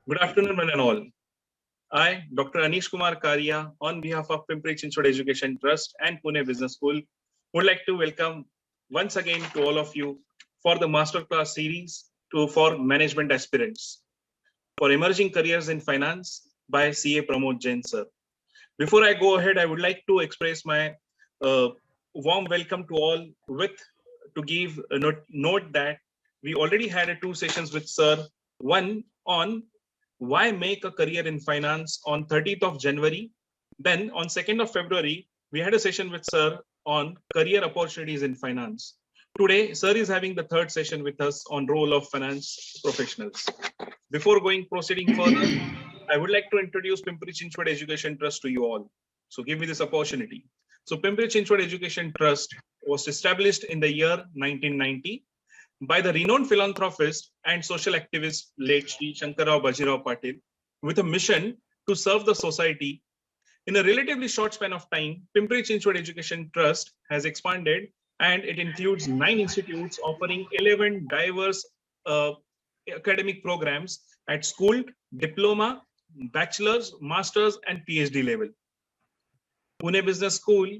Good afternoon, one and all. I, Dr. Anish Kumar Karia, on behalf of Pimpri-Chinchwad Education Trust and Pune Business School, would like to welcome once again to all of you for the masterclass series for management aspirants for emerging careers in finance by CA Pramod Jain sir. Before I go ahead, I would like to express my warm welcome to all to give a note that we already had two sessions with sir, one on why make a career in finance on 30th of January. Then on 2nd of February, we had a session with sir on career opportunities in finance. Today, sir is having the third session with us on role of finance professionals. Before proceeding further, I would like to introduce Pimpri-Chinchwad Education Trust to you all. So give me this opportunity. So Pimpri-Chinchwad Education Trust was established in the year 1990 by the renowned philanthropist and social activist late Shri Shankarrao Bajirao Patil with a mission to serve the society. In a relatively short span of time, Pimpri-Chinchwad Education Trust has expanded and it includes 9 institutes offering 11 diverse academic programs at school, diploma, bachelor's, master's and PhD level. Pune Business School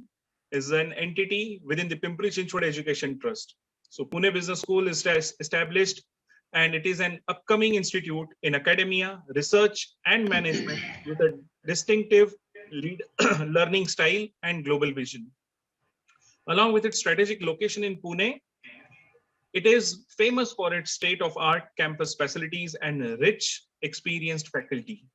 is an entity within the Pimpri-Chinchwad Education Trust. So Pune Business School is established and it is an upcoming institute in academia, research and management with a distinctive learning style and global vision. Along with its strategic location in Pune, it is famous for its state-of-art campus facilities and rich, experienced faculty.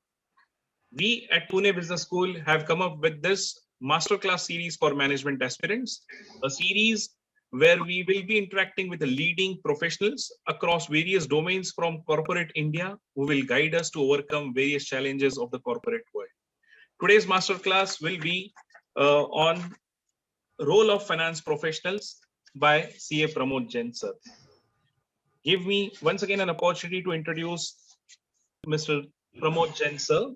We at Pune Business School have come up with this masterclass series for management aspirants, a series where we will be interacting with the leading professionals across various domains from corporate India who will guide us to overcome various challenges of the corporate world. Today's masterclass will be on role of finance professionals by CA Pramod Jain sir. Give me once again an opportunity to introduce Mr. Pramod Jain sir.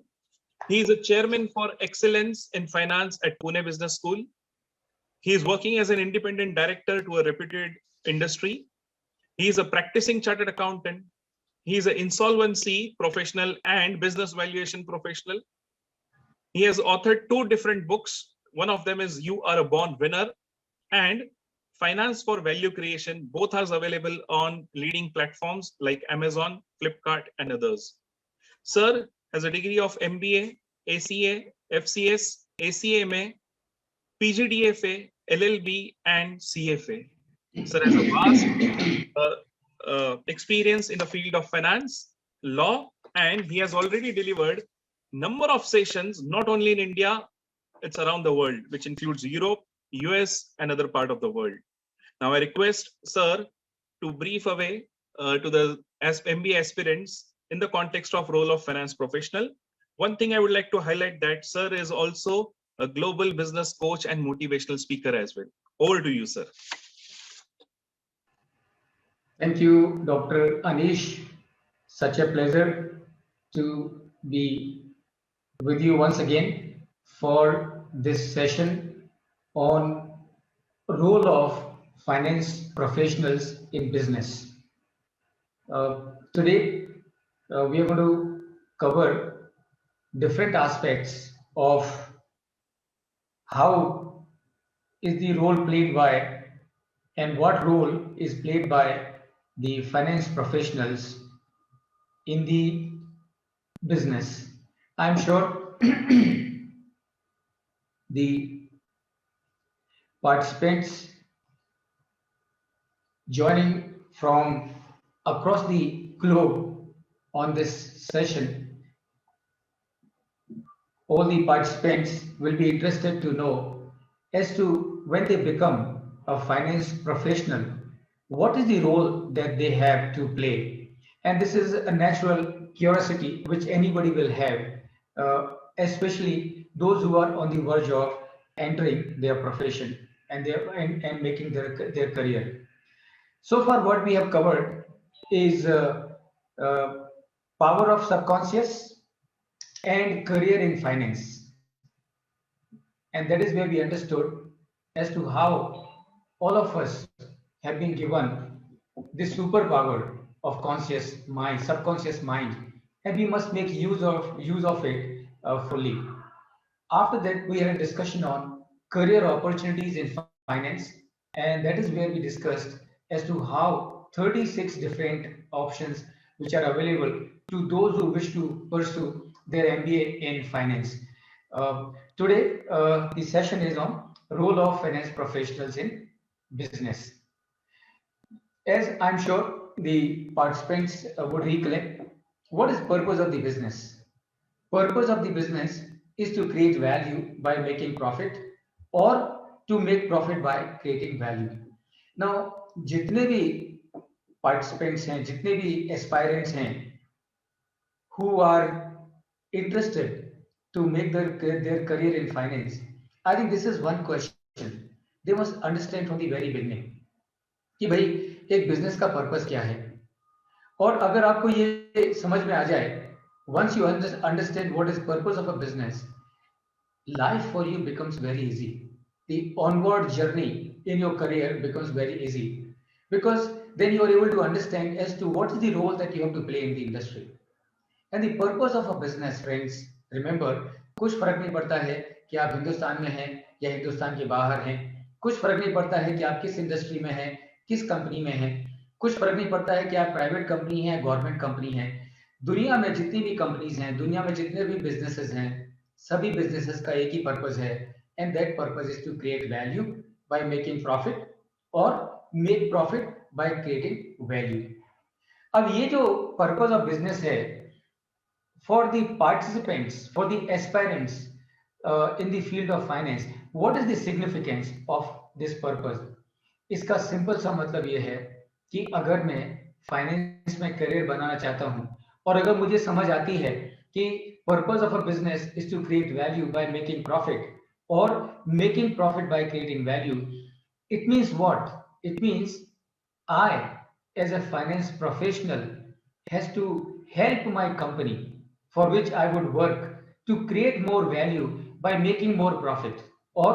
He is a chairman for excellence in finance at Pune Business School. He is working as an independent director to a reputed industry. He is a practicing chartered accountant. He is an insolvency professional and business valuation professional. He has authored 2 different books. One of them is You Are a Born Winner and Finance for Value Creation. Both are available on leading platforms like Amazon, Flipkart and others. Sir has a degree of MBA, ACA, FCS, ACMA, PGDFA, LLB and CFA. Sir has a vast experience in the field of finance, law, and he has already delivered number of sessions, not only in India, it's around the world, which includes Europe, US, and other part of the world. Now I request sir to brief away to the MBA aspirants in the context of role of finance professional. One thing I would like to highlight that sir is also a global business coach and motivational speaker as well. Over to you, sir. Thank you, Dr. Anish. Such a pleasure to be with you once again for this session on role of finance professionals in business. Today, we are going to cover different aspects of how is the role played by and what role is played by the finance professionals in the business. I'm sure the participants joining from across the globe on this session, all the participants will be interested to know as to when they become a finance professional, what is the role that they have to play. And this is a natural curiosity which anybody will have, especially those who are on the verge of entering their profession and making their career. So far what we have covered is power of subconscious and career in finance. And that is where we understood as to how all of us have been given this superpower of conscious mind, subconscious mind, and we must make use of it fully. After that, we had a discussion on career opportunities in finance, and that is where we discussed as to how 36 different options which are available to those who wish to pursue their MBA in finance. Today, the session is on role of finance professionals in business. As I'm sure the participants would recollect, what is purpose of the business? Purpose of the business is to create value by making profit or to make profit by creating value. Now, जितने भी participants हैं, जितने भी aspirants हैं, who are interested to make their career in finance, I think this is one question they must understand from the very beginning कि भाई एक business का पर्पस क्या है. और अगर आपको ये समझ में आ जाए, once you understand what is purpose of a business, life for you becomes very easy. The onward journey in your career becomes very easy because then you are able to understand as to what is the role that you have to play in the industry. And the purpose of a business, friends, remember, कुछ फर्क नहीं पड़ता है कि आप हिंदुस्तान में हैं या हिंदुस्तान के बाहर हैं. कुछ फर्क नहीं पड़ता है कि आप किस इंडस्ट्री में हैं, किस कंपनी में हैं. कुछ फर्क नहीं पड़ता है कि आप प्राइवेट कंपनी है, गवर्नमेंट कंपनी है. दुनिया में जितनी भी कंपनीज हैं, दुनिया में जितने भी बिजनेसेस हैं, सभी बिजनेसेस का एक ही पर्पस है, and that purpose is to create value by making profit और make profit by creating value. अब ये जो पर्पस ऑफ बिजनेस है, for the participants, for the aspirants in the field of finance, what is the significance of this purpose? इसका simple सा मतलब ये है कि अगर मैं फाइनेंस में करियर बनाना चाहता हूं और अगर मुझे समझ आती है कि purpose of a business is to create value by making profit और making profit by creating value, it means what? It means I, as a finance professional, has to help my company for which I would work to create more value by making more profit or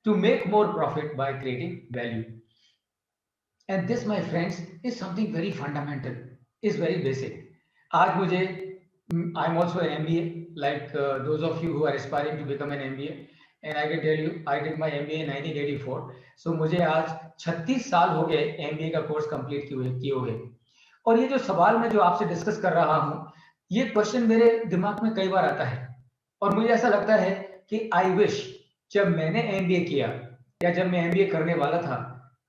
to make more profit by creating value. And this, my friends, is something very fundamental, is very basic. आज मुझे I'm also an MBA, like those of you who are aspiring to become an MBA, and I can tell you I did my MBA in 1984. So मुझे आज 36 साल हो गए MBA का course complete किए हुए. और ये जो सवाल मैं जो आपसे डिस्कस कर रहा हूँ, ये क्वेश्चन मेरे दिमाग में कई बार आता है और मुझे ऐसा लगता है कि आई विश जब मैंने MBA किया या जब मैं MBA करने वाला था,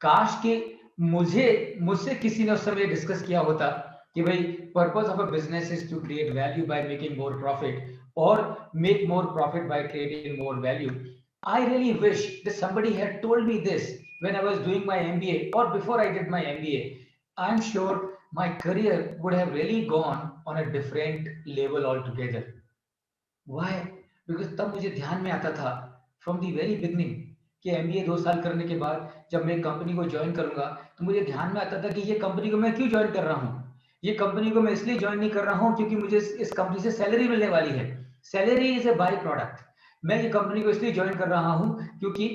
काश कि मुझसे किसी ने उस समय डिस्कस किया होता कि भाई purpose of a business is to create value by making more profit और make more profit by creating more value. I really wish that somebody had told me this when I was doing my MBA or before I did my MBA. I'm sure my career would have really gone on a different level altogether. Why? Because तब मुझे ध्यान में आता था from the very beginning कि MBA 2 साल करने के बाद जब मैं कंपनी को ज्वाइन करूंगा तो मुझे ध्यान में आता था कि ये कंपनी को मैं क्यों ज्वाइन कर रहा हूँ. ये कंपनी को मैं इसलिए ज्वाइन नहीं कर रहा हूँ क्योंकि मुझे इस कंपनी से सैलरी मिलने वाली है. Salary is a by product. मैं ये कंपनी को इसलिए ज्वाइन कर रहा हूँ क्योंकि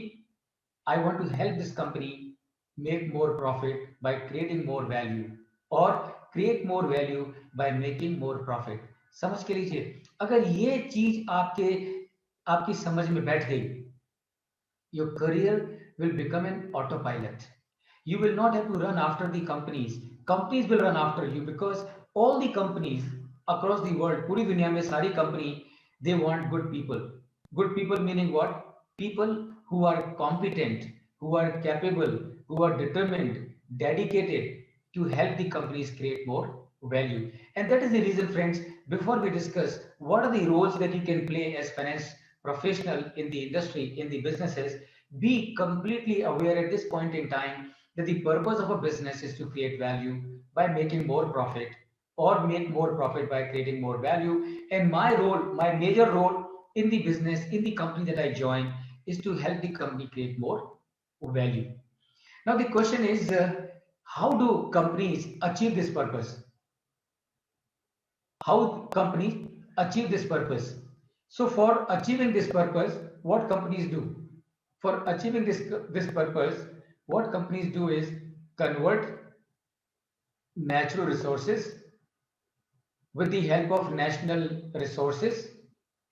I want to help this company make more profit by creating more value or create more value by making more profit. समझ के लीजिए, अगर ये चीज आपकी समझ में बैठ गई, your career will become an autopilot. You will not have to run after the companies. Companies will run after you because all the companies across the world, पूरी दुनिया में सारी company, they want good people. Good people meaning what? People who are competent, who are capable, who are determined, dedicated to help the companies create more value. And that is the reason, friends, before we discuss what are the roles that you can play as finance professional in the industry, in the businesses, be completely aware at this point in time that the purpose of a business is to create value by making more profit or make more profit by creating more value. And my role, my major role in the business, in the company that I join, is to help the company create more value. Now, the question is, how do companies achieve this purpose? How companies achieve this purpose? So, for achieving this purpose, what companies do? For achieving this purpose, what companies do is convert natural resources, with the help of national resources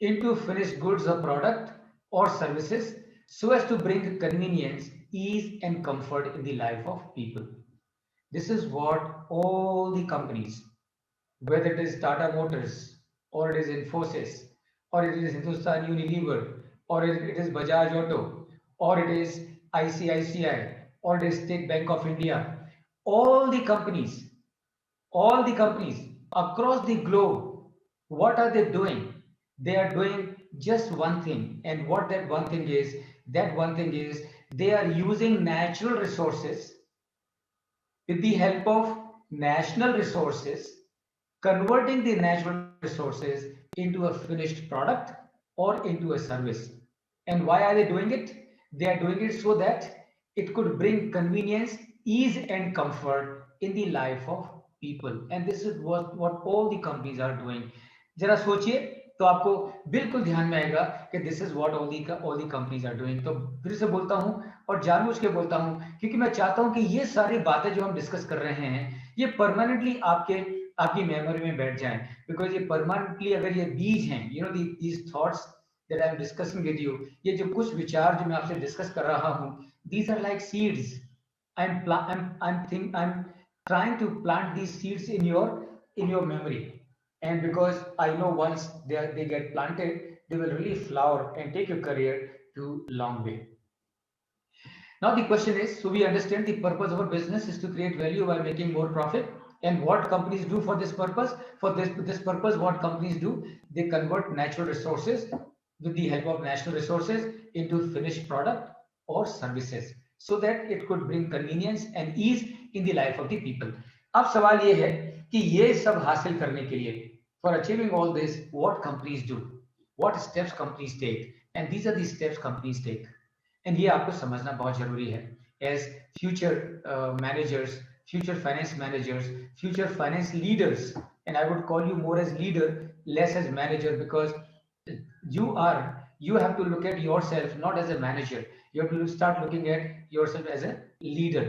into finished goods or product or services so as to bring convenience, ease, and comfort in the life of people. This is what all the companies, whether it is Tata Motors, or it is Infosys, or it is Hindustan Unilever, or it is Bajaj Auto, or it is ICICI, or it is State Bank of India, all the companies, all the companies across the globe, what are they doing? They are doing just one thing. And what that one thing is, that one thing is they are using natural resources with the help of national resources, converting the natural resources into a finished product or into a service. And why are they doing it? They are doing it so that it could bring convenience, ease, and comfort in the life of people. And this is what all the companies are doing. जरा सोचिए तो आपको बिल्कुल ध्यान में आएगा कि this is what all the companies are doing. तो फिर से बोलता हूं और जानबूझ के बोलता हूं क्योंकि मैं चाहता हूं कि ये सारी बातें जो हम डिस्कस कर रहे हैं ये परमानेंटली आपकी मेमोरी में बैठ जाएं, बिकॉज ये परमानेंटली अगर ये बीज हैं, you know these thoughts that I am discussing with you, ये जो कुछ विचार जो मैं आपसे डिस्कस कर रहा हूं, these are like seeds. I'm trying to plant these seeds in your memory, and because I know once they get planted, they will really flower and take your career to long way. Now the question is, so we understand the purpose of a business is to create value by making more profit. And what companies do for this purpose? For this purpose, what companies do? They convert natural resources with the help of natural resources into finished product or services so that it could bring convenience and ease in the life of the people. अब सवाल ये है कि ये सब हासिल करने के लिए, for achieving all this, what companies do, what steps companies take, and these are the steps companies take. And ये आपको समझना बहुत जरूरी है as future managers, future finance managers, future finance leaders, and I would call you more as leader, less as manager, because you have to look at yourself not as a manager, you have to start looking at yourself as a leader.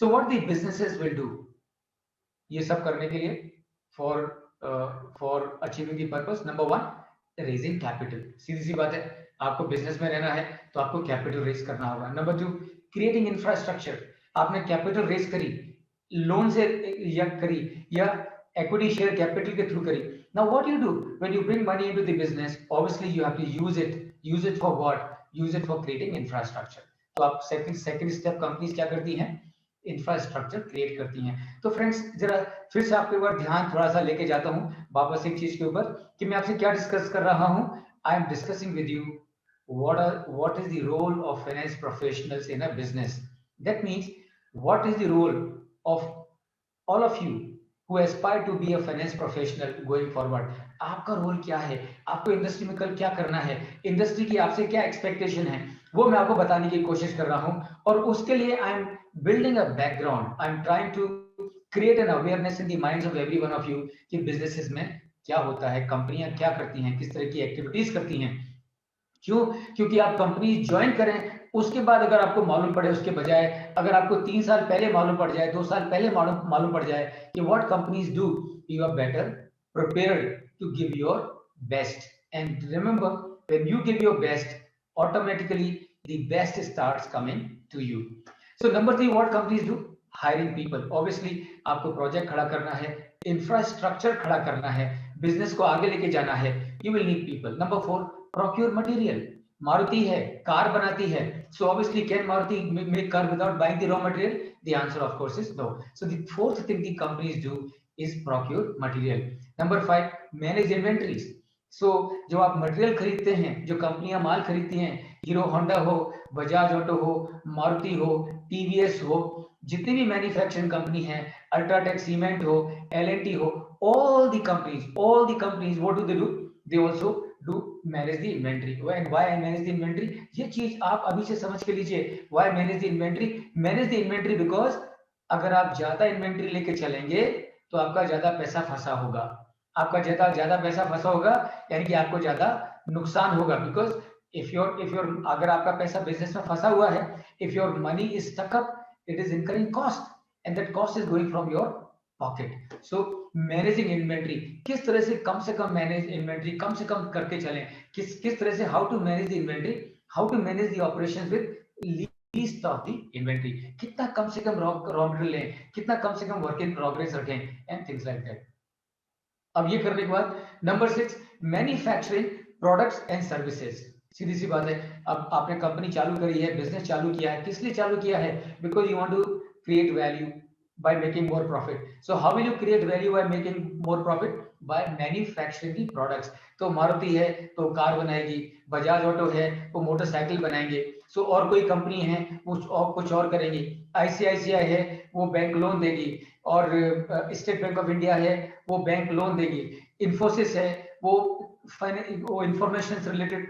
So what the businesses will do ये सब करने के लिए for achieving the purpose, number one, raising capital. सीधी सी बात है, आपको बिजनेस में रहना है तो आपको कैपिटल रेज करना होगा। Number two, creating infrastructure. आपने कैपिटल रेज करी, लोन से या करी या equity share capital के थ्रू करी। Now what you do when you bring money into the business, obviously you have to use it for what? Use it for creating infrastructure. तो आप second step companies क्या करती हैं? Infrastructure create करती हैं। तो फ्रेंड्स जरा फिर से आपके ऊपर ध्यान थोड़ा सा लेके जाता हूं वापस एक चीज के ऊपर कि मैं आपसे क्या डिस्कस कर रहा हूं। I am discussing with you what is the role of finance professionals in a business. That means what is the role of all of you who aspire to be a finance professional going forward. आपका role क्या है, आपको industry में कल क्या करना है, industry की आपसे क्या एक्सपेक्टेशन है, वो मैं आपको बताने की कोशिश कर रहा हूं। और उसके लिए I am building a background, I am trying to create an awareness in the minds of every one of you कि बिजनेसेस में क्या होता है, कंपनियां क्या करती हैं, किस तरह की एक्टिविटीज करती हैं। क्यों? क्योंकि आप कंपनी ज्वाइन करें, उसके बाद अगर आपको मालूम पड़े, उसके बजाय अगर आपको 3 साल पहले मालूम पड़ जाए, 2 साल पहले मालूम पड़ जाए कि what companies do, you are better prepared to give your best. And remember, when you give your best, automatically the best starts coming to you. So number 3, what companies do? Hiring people. Obviously आपको project खड़ा करना है, infrastructure खड़ा करना है, business को आगे लेके जाना है, you will need people. Number 4, procure material. Maruti है, कार बनाती है, so obviously can Maruti make car without buying the raw material? The answer of course is no. So the fourth thing the companies do is procure material. Number 5, manage inventories. So जो आप material खरीदते हैं, जो कंपनियां माल खरीदती हैं, hero Honda हो, Bajaj auto हो, मारुति हो, टीवीएस हो, जितनी भी मैन्युफैक्चरिंग कंपनी है, अल्ट्राटेक सीमेंट हो, एल&टी हो, all the companies what do? They also do manage the inventory. And why I manage the inventory? ये चीज आप अभी से समझ के लीजिए। Why manage the inventory? Manage the inventory because अगर आप ज्यादा इन्वेंट्री लेके चलेंगे तो आपका ज्यादा पैसा फंसा होगा, आपका ज्यादा पैसा फंसा होगा, यानी कि आपको ज्यादा नुकसान होगा। बिकॉज if your अगर आपका पैसा बिजनेस में फंसा हुआ है, if your money is stuck up, it is incurring cost and that cost is going from your pocket. So managing inventory, किस तरह से कम मैनेज इन्वेंट्री, कम से कम करके चलें, किस तरह से, how to manage the inventory, how to manage the operations with least of the inventory, कितना कम से कम रॉ मटेरियल लें, कितना कम से कम वर्क इन प्रोग्रेस रखें, एंड थिंग्स लाइक दैट। अब ये करने के बाद number 6, manufacturing products and services. सीधी सी बात है, अब आपने कंपनी चालू करी है, बिजनेस चालू किया है, किस लिए चालू किया है? Because you want to create value by making more profit. So how will you create value by making more profit? By manufacturing the products. तो मारुति है तो कार बनाएगी, बजाज ऑटो है वो मोटरसाइकिल बनाएंगे, सो और कोई कंपनी है वो और कुछ और करेंगी, आईसीआईसीआई है वो बैंक लोन देगी, और स्टेट बैंक ऑफ इंडिया है वो बैंक लोन देगी, इन्फोसिस है वो इंफॉर्मेशन से रिलेटेड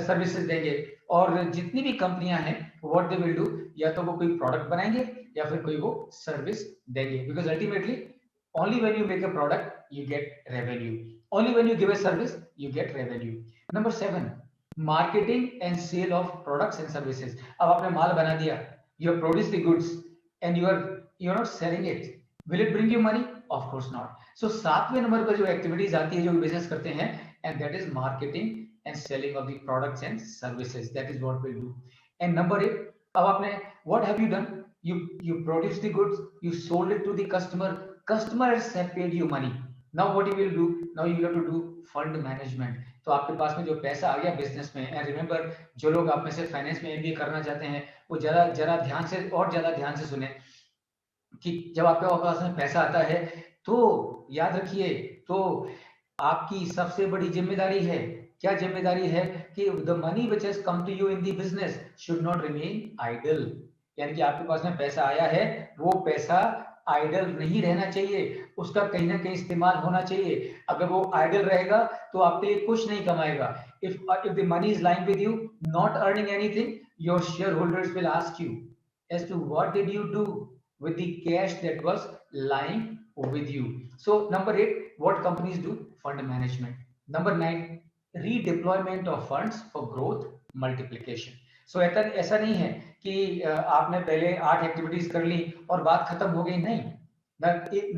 सर्विसेज देंगे, और जितनी भी कंपनियां हैं व्हाट दे विल डू, या तो वो कोई प्रोडक्ट बनाएंगे या फिर कोई वो सर्विस देंगे, because ultimately only when you make a product you get revenue, only when you give a service you get revenue. Number 7, marketing and sale of products and services. अब आपने माल बना दिया, you have produced the goods and you are not selling it, will it bring you money? Of course not. So 7वें number पर जो activities आती है जो बिजनेस करते हैं, and that is marketing and selling of the products and services, that is what will do. And number 8, अब आपने what have you done, you produced the goods, you sold it to the customers have paid you money, now what you will do, now you will have to do fund management। तो आपके पास में जो पैसा आ गया business में, and remember जो लोग आप में से फाइनेंस में एमबीए करना चाहते हैं वो जरा ध्यान से और ज्यादा ध्यान से सुने कि जब आपके पास में पैसा आता है तो याद रखिए, तो आपकी सबसे बड़ी जिम्मेदारी है, क्या जिम्मेदारी है, कि the money which has come to you in the business should not remain idle, यानी कि आपके पास में पैसा आया है वो पैसा आइडल नहीं रहना चाहिए, उसका कहीं ना कहीं इस्तेमाल होना चाहिए। अगर वो आइडल रहेगा तो आपके लिए कुछ नहीं कमाएगा। if the money is lying with you not earning anything, your shareholders will ask you as to what did you do with the cash that was lying with you. So number 8, what companies do? Fund management. Number 9, redeployment of funds for growth multiplication. So ऐसा नहीं है कि आपने पहले 8 activities कर ली और बात खत्म हो गई, नहीं।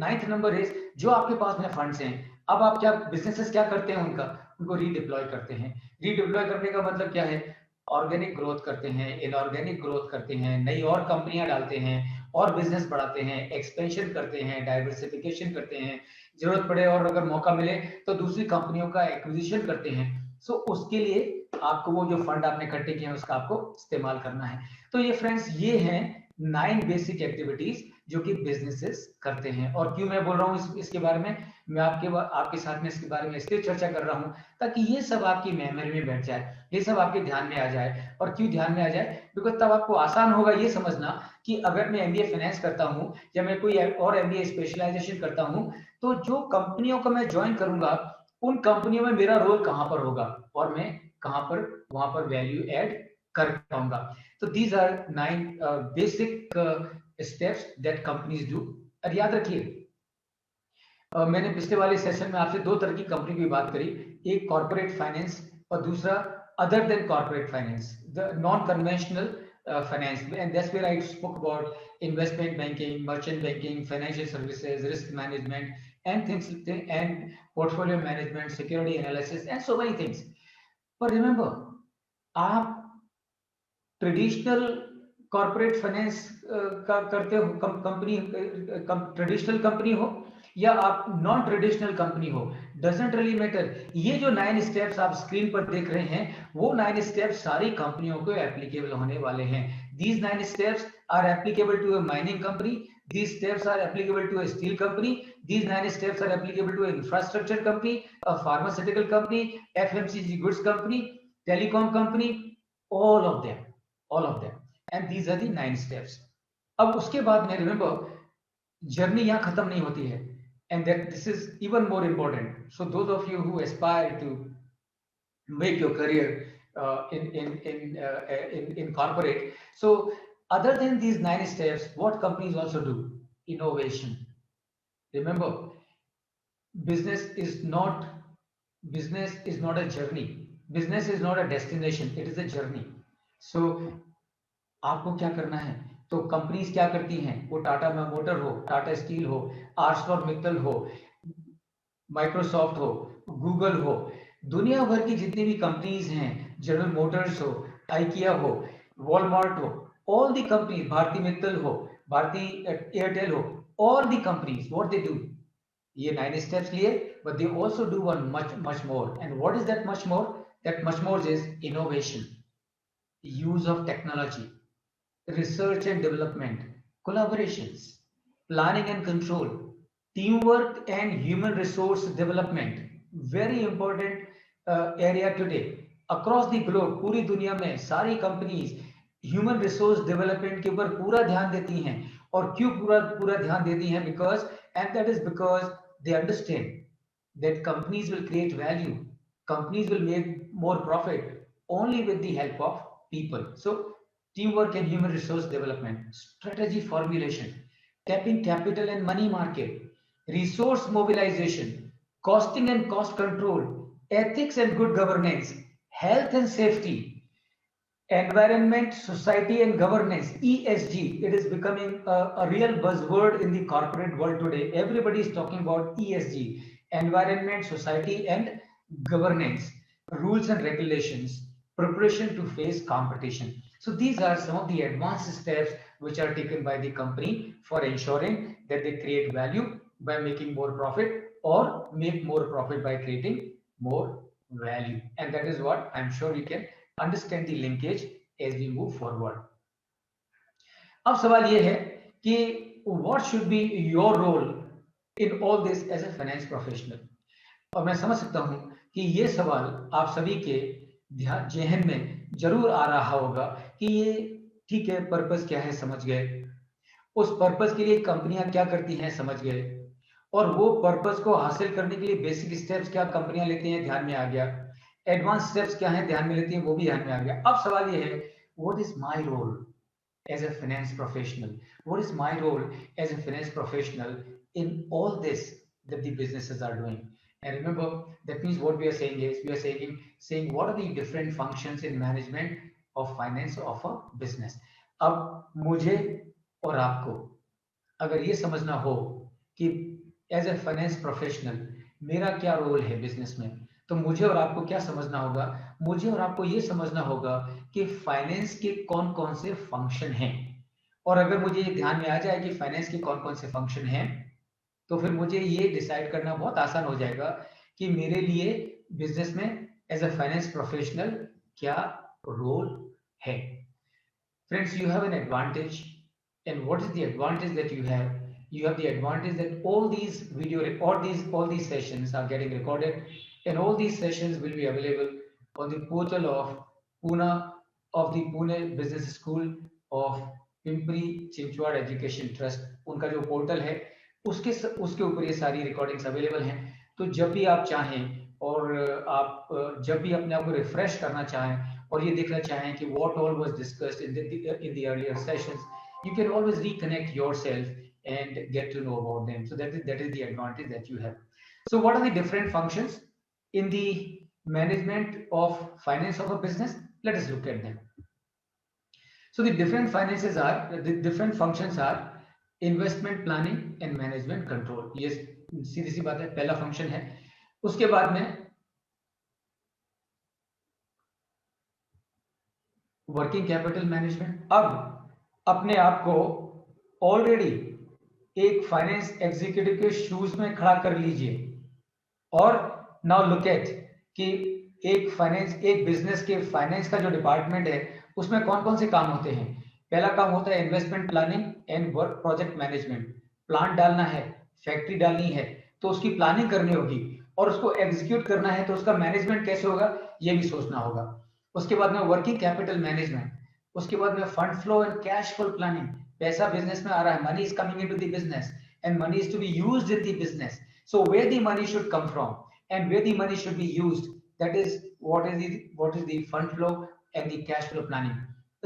9th नंबर इज, जो आपके पास में फंड्स हैं, अब आप क्या बिजनेसेस क्या करते हैं उनको रीडिप्लॉय करते हैं। रीडिप्लॉय करने का मतलब क्या है? ऑर्गेनिक ग्रोथ करते हैं, इनऑर्गेनिक ग्रोथ करते हैं, नई और कंपनियां डालते हैं और बिजनेस बढ़ाते हैं, एक्सपेंशन करते हैं, डाइवर्सिफिकेशन करते हैं, जरूरत पड़े और अगर मौका मिले तो दूसरी कंपनियों का एक्विजिशन करते हैं। सो उसके लिए आपको वो जो फंड आपने इकट्ठे किए हैं उसका आपको इस्तेमाल करना है। तो ये फ्रेंड्स, ये हैं 9 बेसिक एक्टिविटीज जो कि बिजनेसेस करते हैं। और क्यों मैं बोल रहा हूँ इसके बारे में, मैं आपके साथ में इसके बारे में इसलिए चर्चा कर रहा हूँ ताकि ये सब आपकी मेमोरी में बैठ जाए, ये सब आपके ध्यान में आ जाए। और क्यों ध्यान में आ जाए? बिकॉज तब आपको आसान होगा ये समझना कि अगर मैं एमबीए फाइनेंस करता हूँ या मैं कोई और एमबीए स्पेशलाइजेशन करता हूँ, तो जो कंपनियों को मैं ज्वाइन करूंगा उन कंपनियों में मेरा रोल कहाँ पर होगा और मैं कहाँ पर वहां पर वैल्यू ऐड कर पाऊंगा। तो these are 9 basic steps that companies do. और याद रखिए, मैंने पिछले वाले सेशन में आपसे 2 तरह की कंपनी की बात करी, एक कॉर्पोरेट फाइनेंस और दूसरा other than corporate finance, the non conventional finance, and that's where I spoke about investment banking, merchant banking, financial services, risk management, and things, and portfolio management, security analysis, and so many things. But remember, आप traditional corporate finance का करते हो, company traditional company हो या आप non traditional company हो, doesn't really matter. ये जो 9 स्टेप्स आप स्क्रीन पर देख रहे हैं वो 9 स्टेप्स सारी कंपनियों को एप्लीकेबल होने वाले हैं। These 9 steps are applicable to a mining company. These steps are applicable to a steel company. These 9 steps are applicable to an infrastructure company, a pharmaceutical company, FMCG goods company, telecom company, all of them, all of them. And these are the 9 steps. अब उसके बाद में remember, journey यहाँ खत्म नहीं होती है, and that this is even more important. So those of you who aspire to make your career in corporate, so other than these 9 steps, what companies also do? Innovation. Remember, business is not a journey. Business is not a destination, it is a journey. So आपको क्या करना है तो companies क्या करती हैं, वो Tata motor हो, टाटा स्टील हो, आर्सलर मित्तल हो, माइक्रोसॉफ्ट हो, गूगल हो, दुनिया भर की जितनी भी कंपनीज हैं, जनरल मोटर्स हो, आइकिया हो, वॉलमार्ट हो, all the companies, Bharti Mittal हो, भारती एयरटेल हो, all the companies, what they do, ये 9 steps लिए, but they also do one much more. And what is that much more? That much more is innovation, use of technology, research and development, collaborations, planning and control, teamwork and human resource development. Very important area today. Across the globe, पूरी दुनिया में सारी companies human resource development के ऊपर पूरा ध्यान देती हैं. और क्यों पूरा पूरा ध्यान देती हैं? Because and that is because they understand that companies will create value, companies will make more profit only with the help of people. So teamwork and human resource development, strategy formulation, tapping capital and money market, resource mobilization, costing and cost control, ethics and good governance, health and safety, environment, society and governance, ESG. It is becoming a real buzzword in the corporate world today. Everybody is talking about ESG, environment, society and governance, rules and regulations, preparation to face competition. So these are some of the advanced steps which are taken by the company for ensuring that they create value by making more profit or make more profit by creating more value. And that is what I'm sure you can understand the linkage as we move forward. अब सवाल ये है कि what should be your role in all this as a finance professional? और मैं समझ सकता हूं कि ये सवाल आप सभी के जहन में जरूर आ रहा होगा कि ये ठीक है, पर्पस क्या है समझ गए, उस पर्पस के लिए कंपनियां क्या करती हैं समझ गए, और वो पर्पस को हासिल करने के लिए बेसिक स्टेप्स क्या कंपनियां लेती हैं ध्यान में आ गया, एडवांस स्टेप्स क्या है ध्यान में लेती हैं वो भी ध्यान में आ गया. अब सवाल ये है, what is my role as a finance professional? What is my role as a finance professional in all this that the businesses are doing? And remember, that means what we are saying is, we are saying what are the different functions in management of finance of a business. अब मुझे और आपको अगर ये समझना हो कि as a finance professional मेरा क्या रोल है बिजनेस में, तो मुझे और आपको क्या समझना होगा? मुझे और आपको ये समझना होगा कि फाइनेंस के कौन कौन से फंक्शन हैं. और अगर मुझे ये ध्यान में आ जाए कि फाइनेंस के कौन कौन से फंक्शन हैं, तो फिर मुझे ये डिसाइड करना बहुत आसान हो जाएगा कि मेरे लिए बिजनेस में एज ए फाइनेंस प्रोफेशनल क्या रोल है. Friends, you have an advantage. And what is the advantage that you have? You have the advantage that all these all these sessions are getting recorded, and all these sessions will be available on the portal of the Pune Business School of Pimpri Chinchwad Education Trust. उनका जो portal है उसके ऊपर ये सारी recordings available हैं. तो जब भी आप चाहें और आप जब भी अपने आप को रिफ्रेश करना चाहें और ये देखना चाहें कि what all was discussed in the earlier sessions, you can always reconnect yourself and get to know about them. So that is the advantage that you have. So what are the different functions in the management of finance of a business? Let us look at them. So the different functions are investment planning and management control. ये सीधी सी बात है, पहला function है. उसके बाद में working capital management. अब अपने आप को ऑलरेडी एक फाइनेंस एग्जीक्यूटिव के शूज में खड़ा कर लीजिए और नाउ लुक एट कि एक बिजनेस के फाइनेंस का जो डिपार्टमेंट है उसमें कौन कौन से काम होते हैं. पहला काम होता है investment planning and work project management. Plan डालना है, फैक्ट्री डालनी है, तो उसकी प्लानिंग करनी होगी और उसको एग्जीक्यूट करना है, तो उसका मैनेजमेंट कैसे होगा ये भी सोचना होगा. उसके बाद में वर्किंग कैपिटल मैनेजमेंट. उसके बाद में fund flow and cash flow planning. पैसा बिजनेस में आ रहा है, money is coming into the business and money is to be used in the business. So where the money should come from and where the money should be used, that is what is the fund flow and the cash flow planning.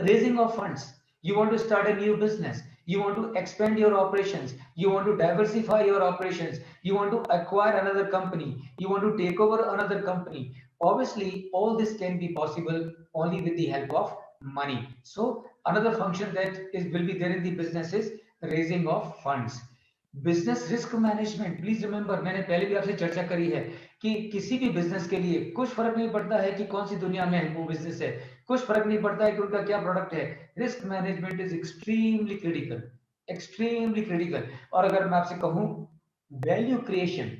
Raising of funds. You want to start a new business, you want to expand your operations, you want to diversify your operations, you want to acquire another company, you want to take over another company. Obviously all this can be possible only with the help of money. So another function that will be there in the business is raising of funds. Business risk management, please remember, मैंने पहले भी आपसे चर्चा करी है कि किसी भी बिजनेस के लिए कुछ फर्क नहीं पड़ता है कि कौन सी दुनिया में वो बिजनेस है, कुछ फर्क नहीं पड़ता है कि उनका क्या प्रोडक्ट है, risk management is extremely critical, extremely critical. और अगर मैं आपसे कहूं value creation,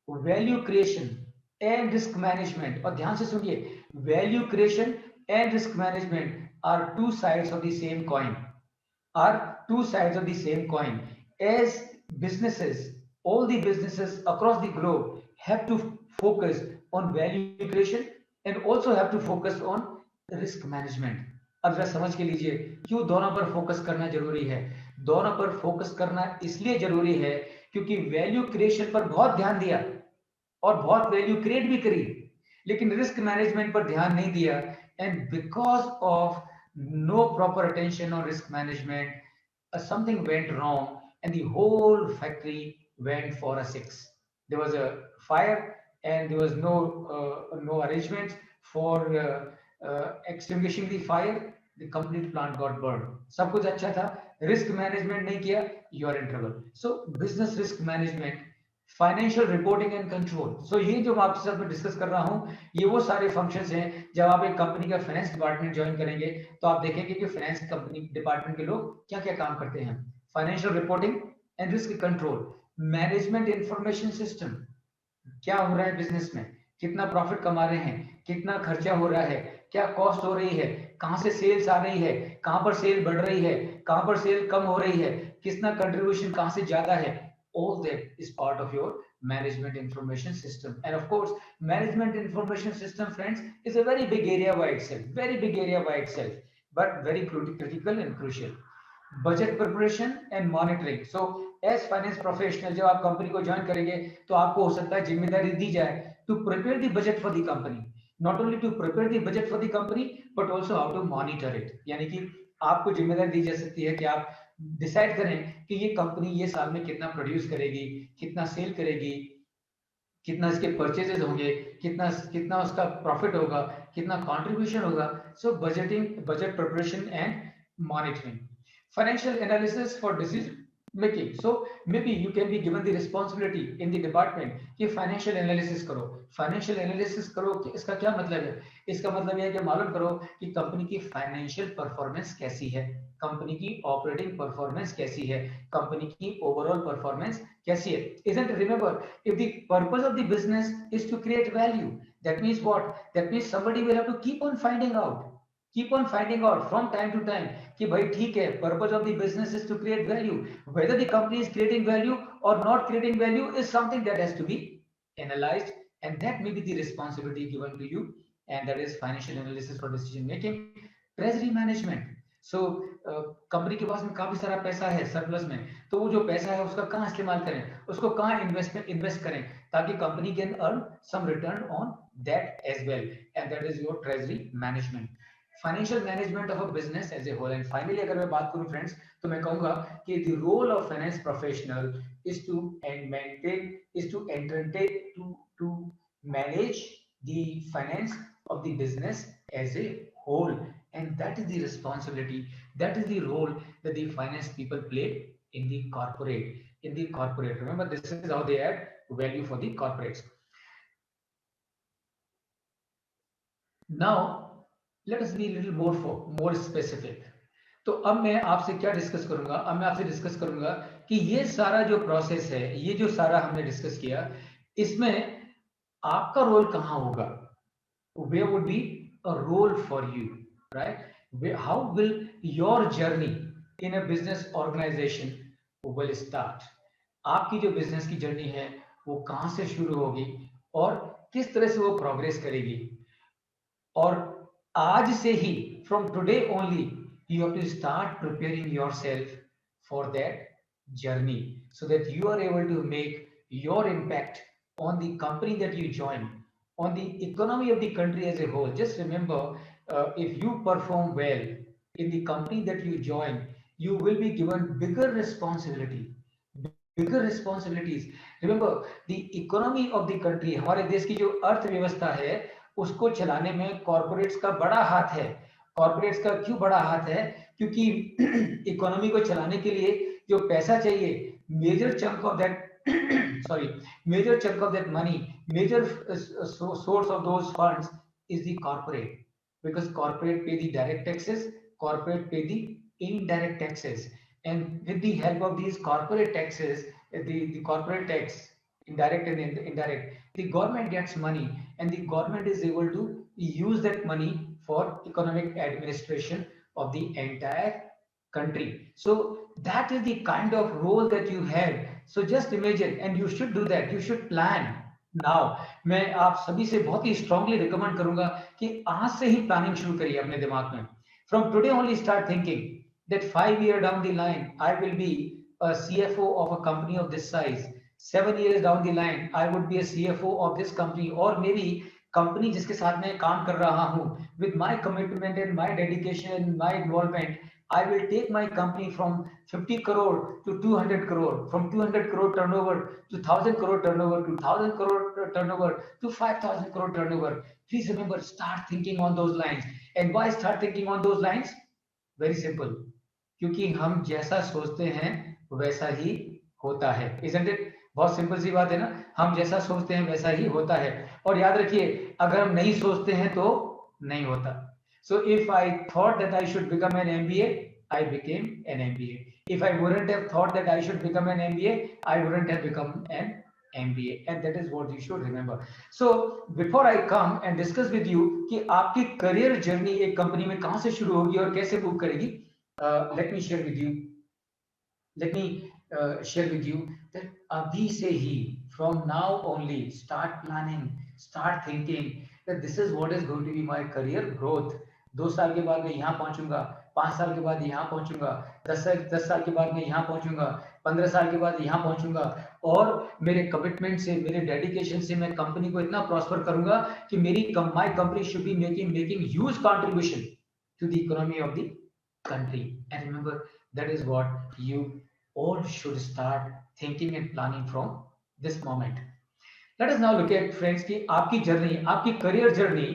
value creation and risk management, और ध्यान से सुनिए, value creation and risk management are two sides of the same coin, are two sides of the same coin. As businesses, all the businesses across the globe have to focus on value creation and also have to focus on risk management. अब जरा समझ के लीजिए क्यों दोनों पर focus करना जरूरी है। दोनों पर फोकस करना इसलिए जरूरी है क्योंकि वैल्यू क्रिएशन पर बहुत ध्यान दिया और बहुत वैल्यू क्रिएट भी करी, लेकिन रिस्क मैनेजमेंट पर ध्यान नहीं दिया, and because of no proper attention on risk management, something went wrong and the whole factory went for a six. There was a fire and there was no arrangements for extinguishing the fire. The complete plant got burned. सब कुछ अच्छा था, risk management नहीं किया, you are in trouble. So business risk management, financial reporting and control. So ये जो मैं आपके साथ में डिस्कस कर रहा हूं, ये वो सारे फंक्शंस हैं। जब आप एक कंपनी का फाइनेंस डिपार्टमेंट ज्वाइन करेंगे तो आप देखेंगे कि फाइनेंस कंपनी डिपार्टमेंट के लोग क्या क्या काम करते हैं। Financial reporting and risk control, management information system, क्या हो रहा है बिजनेस में, कितना प्रॉफिट कमा रहे हैं, कितना खर्चा हो रहा है, क्या कॉस्ट हो रही है, कहां से सेल्स आ रही है, कहां पर सेल बढ़ रही है, कहां पर सेल कम हो रही है, कितना कंट्रीब्यूशन कहां से ज्यादा है। All that is part of your management information system. And of course, management information system, friends, is a very big area by itself, very big area by itself, but very critical and crucial. Budget preparation and monitoring. So as finance professional, जब आप company को join करेंगे तो आपको हो सकता है जिम्मेदारी दी जाए to prepare the budget for the company. Not only to prepare the budget for the company, but also how to monitor it. यानी कि आपको जिम्मेदारी दी जा सकती है कि आप डिसाइड करें कि ये कंपनी ये साल में कितना प्रोड्यूस करेगी, कितना सेल करेगी, कितना इसके परचेजेस होंगे, कितना उसका प्रॉफिट होगा, कितना कंट्रीब्यूशन होगा। So budgeting, budget preparation and monitoring, financial analysis for decision making. So may be you can be given the responsibility in the department कि फाइनेंशियल एनालिसिस करो। फाइनेंशियल एनालिसिस करो कि इसका क्या मतलब है? इसका मतलब यह है कि मालूम करो कि कंपनी की फाइनेंशियल परफॉर्मेंस कैसी है, कंपनी की ऑपरेटिंग परफॉर्मेंस कैसी है, कंपनी की ओवरऑल परफॉर्मेंस कैसी है। Isn't it? Remember, if the purpose of the business is to create value, that means what? That means somebody will have to keep on finding out from time to time कि भाई ठीक है, purpose of the business is to create value. Whether the company is creating value or not creating value is something that has to be analyzed, and that may be the responsibility given to you, and that is financial analysis for decision making. Treasury management. So company के पास में काफी सारा पैसा है surplus में, तो वो जो पैसा है उसका कहाँ इस्तेमाल करें, उसको कहाँ इन्वेस्ट करें ताकि company can earn some return on that as well, and that is your treasury management, financial management of a business as a whole. And finally अगर मैं बात करूं फ्रेंड्स, तो मैं कहूंगा कि the role of finance professional is to maintain, is to entertain, to manage the finance of the business as a whole, and that is the responsibility, that is the role that the finance people play in the corporate. Remember, this is how they add value for the corporates. Now let us be a little more specific. तो अब मैं आपसे क्या discuss करूंगा? अब मैं आपसे discuss करूंगा कि ये सारा जो प्रोसेस है, ये जो सारा हमने डिस्कस किया, इसमें आपका रोल कहां होगा? Where would be a role for you, right? How will your journey in a business organization will start? आपकी जो बिजनेस की जर्नी है वो कहां से शुरू होगी और किस तरह से वो प्रोग्रेस करेगी? और आज से ही, from today only, you have to start preparing yourself for that journey so that you are able to make your impact on the company that you join, on the economy of the country as a whole. Just remember, if you perform well in the company that you join, you will be given bigger responsibilities. Remember, the economy of the country, हमारे देश की जो अर्थव्यवस्था है उसको चलाने में corporates का बड़ा हाथ है, कॉर्पोरेट्स का क्यों बड़ा हाथ है? क्योंकि इकोनॉमी को चलाने के लिए जो पैसा चाहिए, major chunk of that sorry major chunk of that money, major source of those funds is the corporate, because corporate pay the direct taxes, corporate pay the indirect taxes, and with the help of these corporate taxes, the corporate tax, indirect and indirect, the government gets money, and the government is able to use that money for economic administration of the entire country. So that is the kind of role that you have. So just imagine, and you should do that, you should plan now. मैं आप सभी से बहुत ही strongly recommend करूंगा कि आज से ही planning शुरू करिए अपने दिमाग में. From today only start thinking that 5 years down the line I will be a CFO of a company of this size. 7 years down the line I would be a CFO of this company, or maybe company जिसके साथ मैं काम कर रहा हूं, with my commitment and my dedication, my involvement, I will take my company from 50 crore to 200 crore, from 200 crore turnover to 1000 crore turnover, to 1000 crore turnover to 5000 crore turnover. Please remember, start thinking on those lines. And why start thinking on those lines? Very simple. क्योंकि हम जैसा सोचते हैं वैसा ही होता है, isn't it? बहुत simple सी बात है ना, हम जैसा सोचते हैं वैसा ही होता है. और याद रखिए, अगर हम नहीं सोचते हैं तो नहीं होता. So if I thought that I should become an MBA, I became an MBA. If I wouldn't have thought that I should become an MBA, I wouldn't have become an MBA. And that is what you should remember. So before I come and discuss with you कि आपकी career journey एक company में कहाँ से शुरू होगी और कैसे move करेगी, let me share with you. Let me share with you that abhi se hi, from now only, start planning, start thinking that this is what is going to be my career growth. 2 साल के बाद मैं यहाँ पहुंचूंगा, 5 साल के बाद यहाँ पहुंचूंगा, 10 साल के बाद मैं यहाँ पहुंचूंगा, 15 साल के बाद यहाँ पहुंचूंगा, और मेरे कमिटमेंट से, मेरे डेडिकेशन से मैं कंपनी को इतना प्रॉस्पर करूंगा कि मेरी my company should be making huge contribution to the economy of the country. And remember, that is what you all should start thinking and planning from this moment. Let us now look at friends कि आपकी journey, आपकी career journey,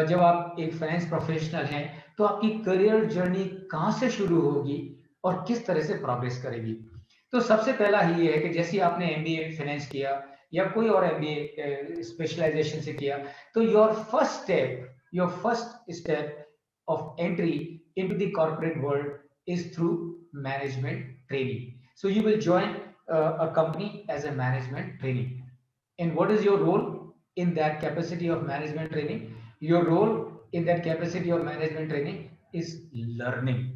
जब आप एक finance professional हैं तो आपकी career journey कहाँ से शुरू होगी और किस तरह से प्रोग्रेस करेगी. तो सबसे पहला ही ये है कि जैसे आपने एमबीए फाइनेंस किया या कोई और एमबीए स्पेशलाइजेशन से किया, तो your first step of entry into the corporate world is through management training. So you will join a company as a management trainee. And what is your role in that capacity of management training? Your role in that capacity of management training is learning.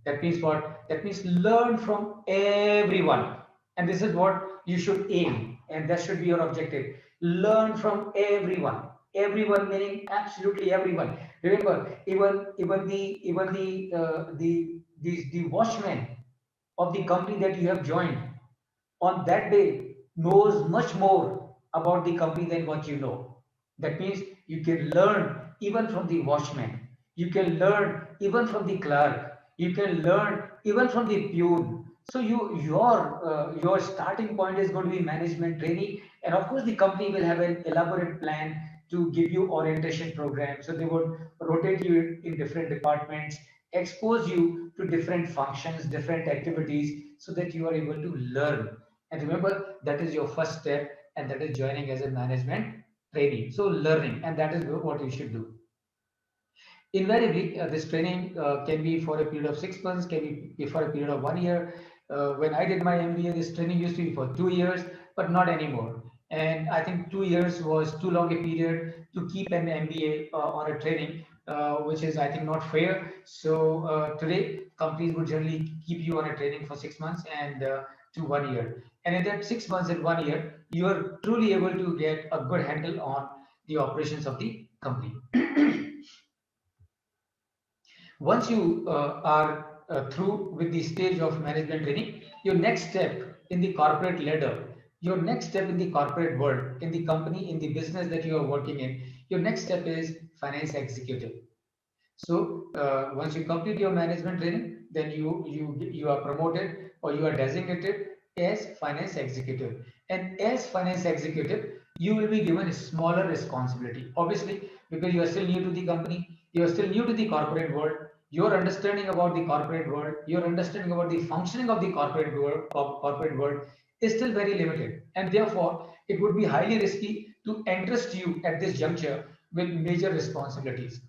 That means what? That means learn from everyone. And this is what you should aim, and that should be your objective. Learn from everyone. Everyone meaning absolutely everyone. Remember, even the watchman of the company that you have joined on that day knows much more about the company than what you know. That means you can learn even from the watchman. You can learn even from the clerk. You can learn even from the peon. So your starting point is going to be management training, and of course the company will have an elaborate plan to give you orientation program. So they would rotate you in different departments, expose you to different functions, different activities, so that you are able to learn. And remember, that is your first step, and that is joining as a management trainee. So learning, and that is what you should do. Invariably, this training can be for a period of 6 months, can be for a period of 1 year. When I did my MBA, this training used to be for 2 years, but not anymore. And I think 2 years was too long a period to keep an MBA on a training, which is, I think, not fair. So today, companies would generally keep you on a training for 6 months and to 1 year. And in that 6 months and 1 year, you are truly able to get a good handle on the operations of the company. Once you are through with the stage of management training, your next step in the corporate ladder, your next step in the corporate world, in the company, in the business that you are working in, your next step is finance executive. So once you complete your management training, then you are promoted or you are designated as finance executive. And as finance executive, you will be given a smaller responsibility. Obviously, because you are still new to the company, you are still new to the corporate world, your understanding about the corporate world, your understanding about the functioning of the corporate world is still very limited. And therefore, it would be highly risky to entrust you at this juncture with major responsibilities.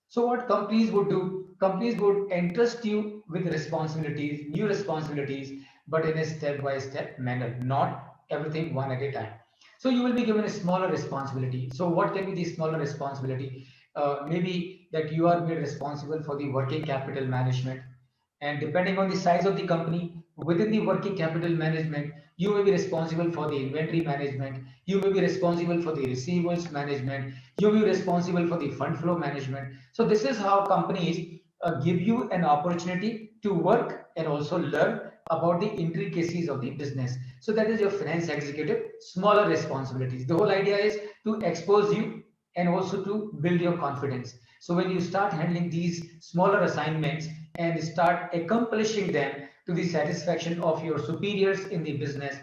So what companies would do, companies would entrust you with responsibilities, new responsibilities, but in a step-by-step manner, not everything one at a time. So you will be given a smaller responsibility. So what can be the smaller responsibility? Maybe that you are made responsible for the working capital management, and depending on the size of the company, within the working capital management, you may be responsible for the inventory management, you may be responsible for the receivables management, you may be responsible for the fund flow management. So this is how companies give you an opportunity to work and also learn about the intricacies of the business. So that is your finance executive, smaller responsibilities. The whole idea is to expose you and also to build your confidence. So when you start handling these smaller assignments and start accomplishing them to the satisfaction of your superiors in the business,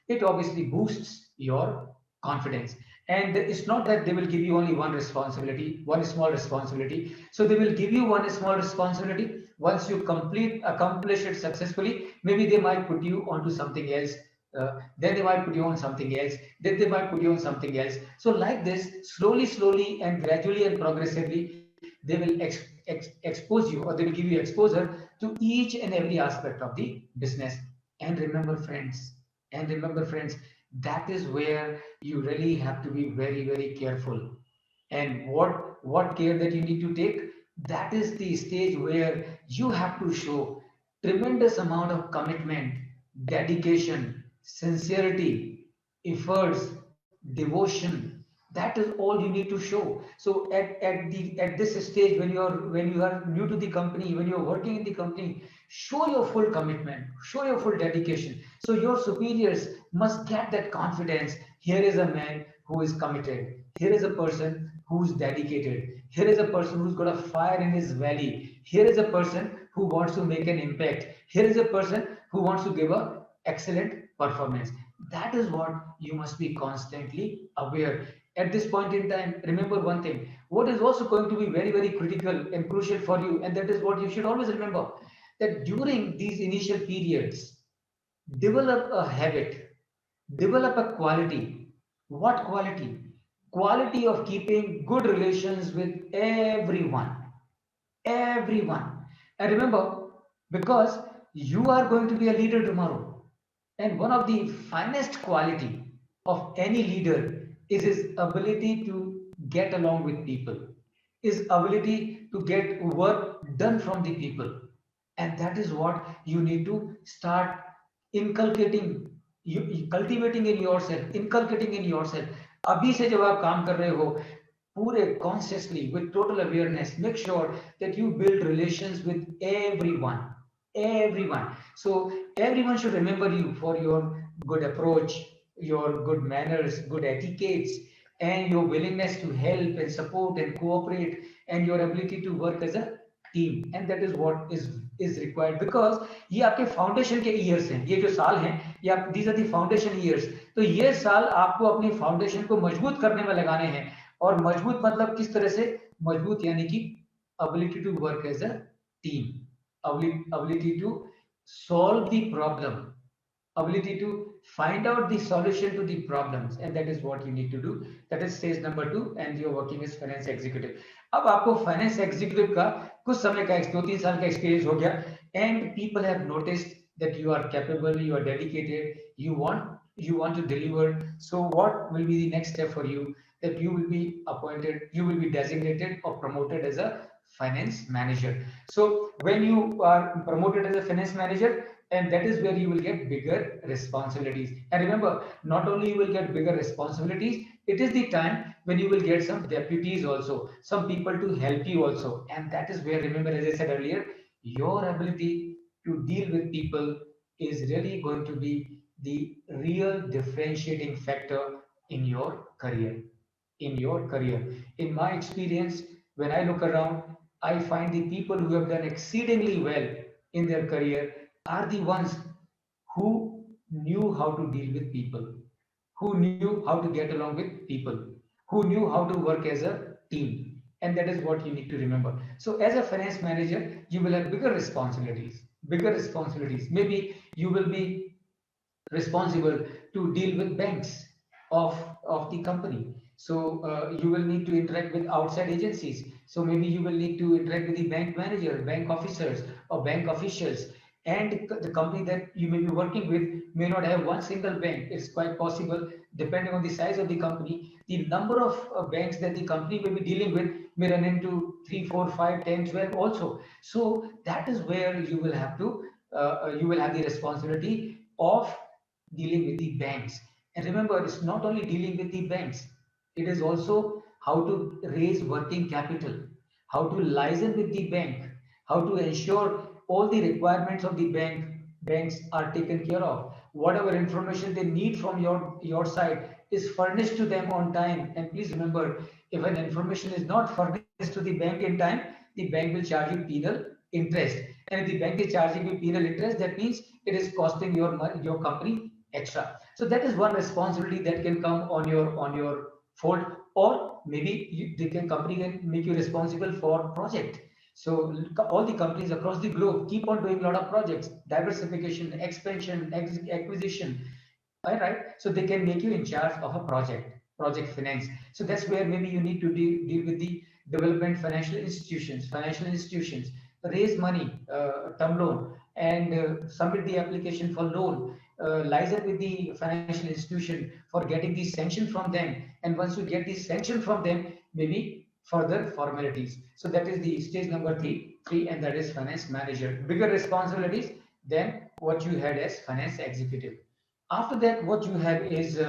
it obviously boosts your confidence. And it's not that they will give you only one responsibility, one small responsibility. So they will give you one small responsibility. Once you accomplish it successfully, maybe they might put you onto something else. Then they might put you on something else. Then they might put you on something else. So like this, slowly, and gradually and progressively, they will expose you, or they will give you exposure to each and every aspect of the business. And remember, friends, that is where you really have to be very careful. And what care that you need to take, that is the stage where you have to show tremendous amount of commitment, dedication, sincerity, efforts, devotion. That is all you need to show. So at this stage, when you are new to the company, when you're working in the company, show your full commitment, show your full dedication. So your superiors must get that confidence. Here is a man who is committed. Here is a person who's dedicated. Here is a person who's got a fire in his belly. Here is a person who wants to make an impact. Here is a person who wants to give a excellent performance. That is what you must be constantly aware. At this point in time, remember one thing. What is also going to be very critical and crucial for you, and that is what you should always remember, that during these initial periods, develop a habit, develop a quality. What quality? Quality of keeping good relations with everyone. Everyone. And remember, because you are going to be a leader tomorrow, and one of the finest quality of any leader is his ability to get along with people, his ability to get work done from the people. And that is what you need to start inculcating, cultivating in yourself, inculcating in yourself. अभी से जब आप काम कर रहे हो, पूरे consciously with total awareness, make sure that you build relations with everyone. So everyone should remember you for your good approach, your good manners, good etiquettes, and your willingness to help and support and cooperate, and your ability to work as a team. And that is what is required, because ये आपके foundation के years हैं, ये जो साल हैं, ये आप these are the foundation years. तो ये साल आपको अपनी फाउंडेशन को मजबूत करने में लगाने हैं. और मजबूत मतलब किस तरह से मजबूत, यानी कि ability to work as a team, ability to solve the problem, ability to find out the solution to the problems, and that is what you need to do. That is stage number 2, and you're working as finance executive. अब आपको finance executive का कुछ समय का 2-3 साल का experience हो गया, and people have noticed that you are capable, you are dedicated, you want to deliver. So what will be the next step for you? That you will be appointed, you will be designated or promoted as a finance manager. So when you are promoted as a finance manager, and that is where you will get bigger responsibilities. And remember, not only you will get bigger responsibilities, it is the time when you will get some deputies also, some people to help you also. And that is where, remember, as I said earlier, your ability to deal with people is really going to be the real differentiating factor in your career. In my experience, when I look around, I find the people who have done exceedingly well in their career are the ones who knew how to deal with people, who knew how to get along with people, who knew how to work as a team. And that is what you need to remember. So as a finance manager, you will have bigger responsibilities, bigger responsibilities. Maybe you will be responsible to deal with banks of the company. So you will need to interact with outside agencies. So maybe you will need to interact with the bank manager, bank officers, or bank officials. And the company that you may be working with may not have one single bank. It's quite possible, depending on the size of the company, the number of banks that the company may be dealing with may run into 3, 4, 5, 10, 12 also. So that is where you will have to you will have the responsibility of dealing with the banks. And remember, it's not only dealing with the banks, it is also how to raise working capital, how to liaison with the bank, how to ensure all the requirements of the banks are taken care of. Whatever information they need from your side is furnished to them on time. And please remember, if an information is not furnished to the bank in time, the bank will charge you penal interest. And if the bank is charging you penal interest, that means it is costing your company extra. So that is one responsibility that can come on your fold, or maybe they can company can make you responsible for project. So all the companies across the globe keep on doing a lot of projects, diversification, expansion, acquisition. All right, so they can make you in charge of a project finance. So that's where maybe you need to deal with the development financial institutions, raise money, term loan, and submit the application for loan, liaison with the financial institution for getting the sanction from them. And once you get the sanction from them, maybe further formalities. So that is the stage number three, and that is finance manager. Bigger responsibilities than what you had as finance executive. After that, what you have is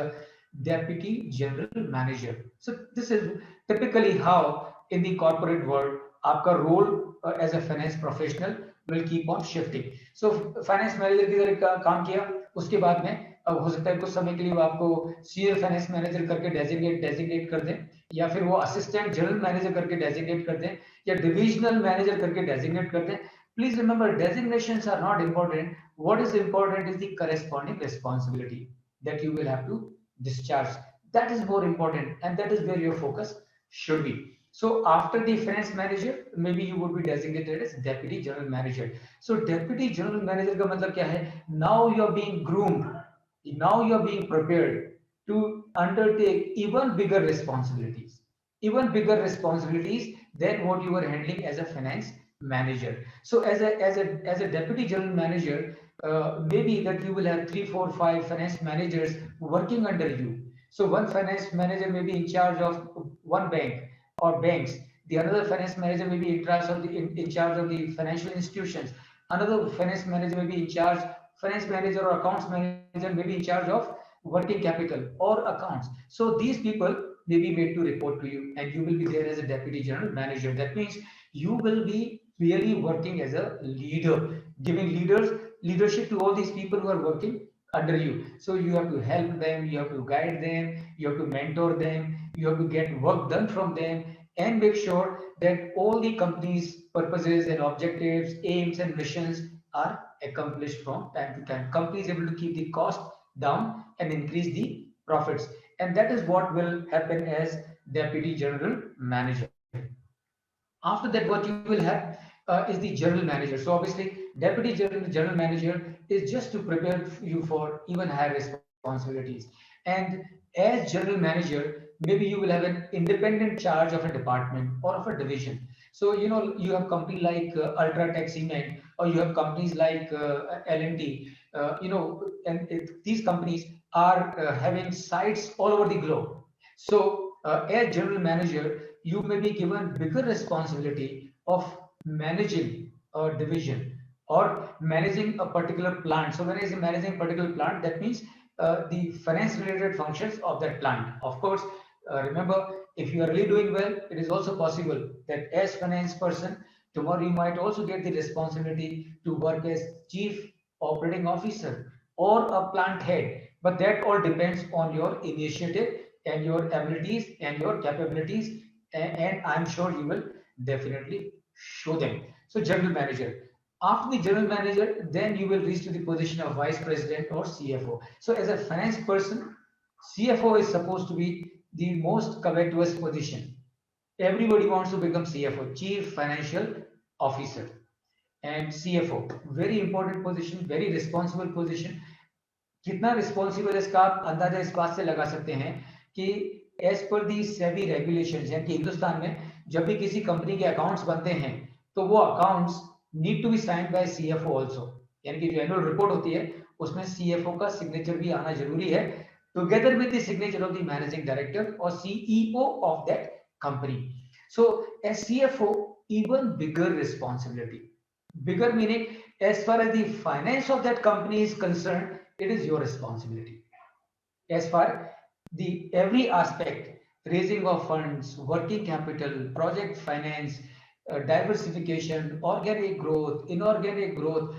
deputy general manager. So this is typically how in the corporate world, आपका role as a finance professional will keep on shifting. So finance manager की तरह काम किया, उसके बाद में अब हो सकता है कुछ समय के लिए वो आपको सीनियर फाइनेंस मैनेजर करके डेजिग्नेट कर दें, या फिर वो असिस्टेंट जनरल मैनेजर करके डेजिग्नेट कर दें, या डिविजनल मैनेजर करके डेजिग्नेट कर दें. Please remember, designations are not important. What is important is the corresponding responsibility that you will have to discharge. That is more important, and that is where your focus should be. So after the finance manager, maybe you would be designated as deputy general manager. So deputy general manager का मतलब क्या है? Now you are being groomed. Now you are being prepared to undertake even bigger responsibilities than what you were handling as a finance manager. So as a deputy general manager, maybe that you will have 3, 4, 5 finance managers working under you. So one finance manager may be in charge of one bank or banks. The another finance manager may be in charge of the financial institutions. Another finance manager may be in charge, finance manager or accounts manager may be in charge of working capital or accounts. So these people may be made to report to you, and you will be there as a deputy general manager. That means you will be really working as a leader, giving leadership to all these people who are working under you. So you have to help them, you have to guide them, you have to mentor them, you have to get work done from them, and make sure that all the company's purposes and objectives, aims and missions are accomplished from time to time. Company is able to keep the cost down and increase the profits. And that is what will happen as deputy general manager. After that, what you will have is the general manager. So obviously, deputy general manager is just to prepare you for even higher responsibilities. And as general manager, maybe you will have an independent charge of a department or of a division. So you have company like Ultratech Cement, or you have companies like L&T. These companies are having sites all over the globe. So as general manager, you may be given bigger responsibility of managing a division or managing a particular plant. So when I say managing a particular plant, that means the finance related functions of that plant. Of course, remember, if you are really doing well, it is also possible that as finance person, tomorrow you might also get the responsibility to work as chief operating officer or a plant head. But that all depends on your initiative and your abilities and your capabilities, and I'm sure you will definitely show them. So general manager. After the general manager, then you will reach to the position of vice president or CFO. So as a finance person, CFO is supposed to be the most covetous position. Everybody wants to become CFO, Chief Financial Officer. And CFO, very important position, very responsible position. कितना responsible है इसका आप अंदाजा इस बात से लगा सकते हैं कि एज पर दी सेबी रेगुलेशंस, यानी कि हिंदुस्तान में जब भी किसी कंपनी के अकाउंट्स बनते हैं तो वो accounts need to be signed by CFO also, यानी कि जो एनुअल रिपोर्ट होती है उसमें सीएफओ का सिग्नेचर भी आना जरूरी है, together with the signature of the managing director और CEO of that company. So as CFO, even bigger responsibility. Bigger meaning, as far as the finance of that company is concerned, it is your responsibility. As far the every aspect, raising of funds, working capital, project finance, diversification, organic growth, inorganic growth,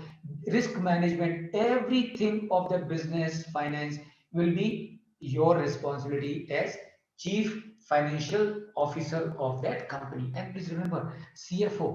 risk management, everything of the business finance will be your responsibility as chief financial officer of that company. And please remember, CFO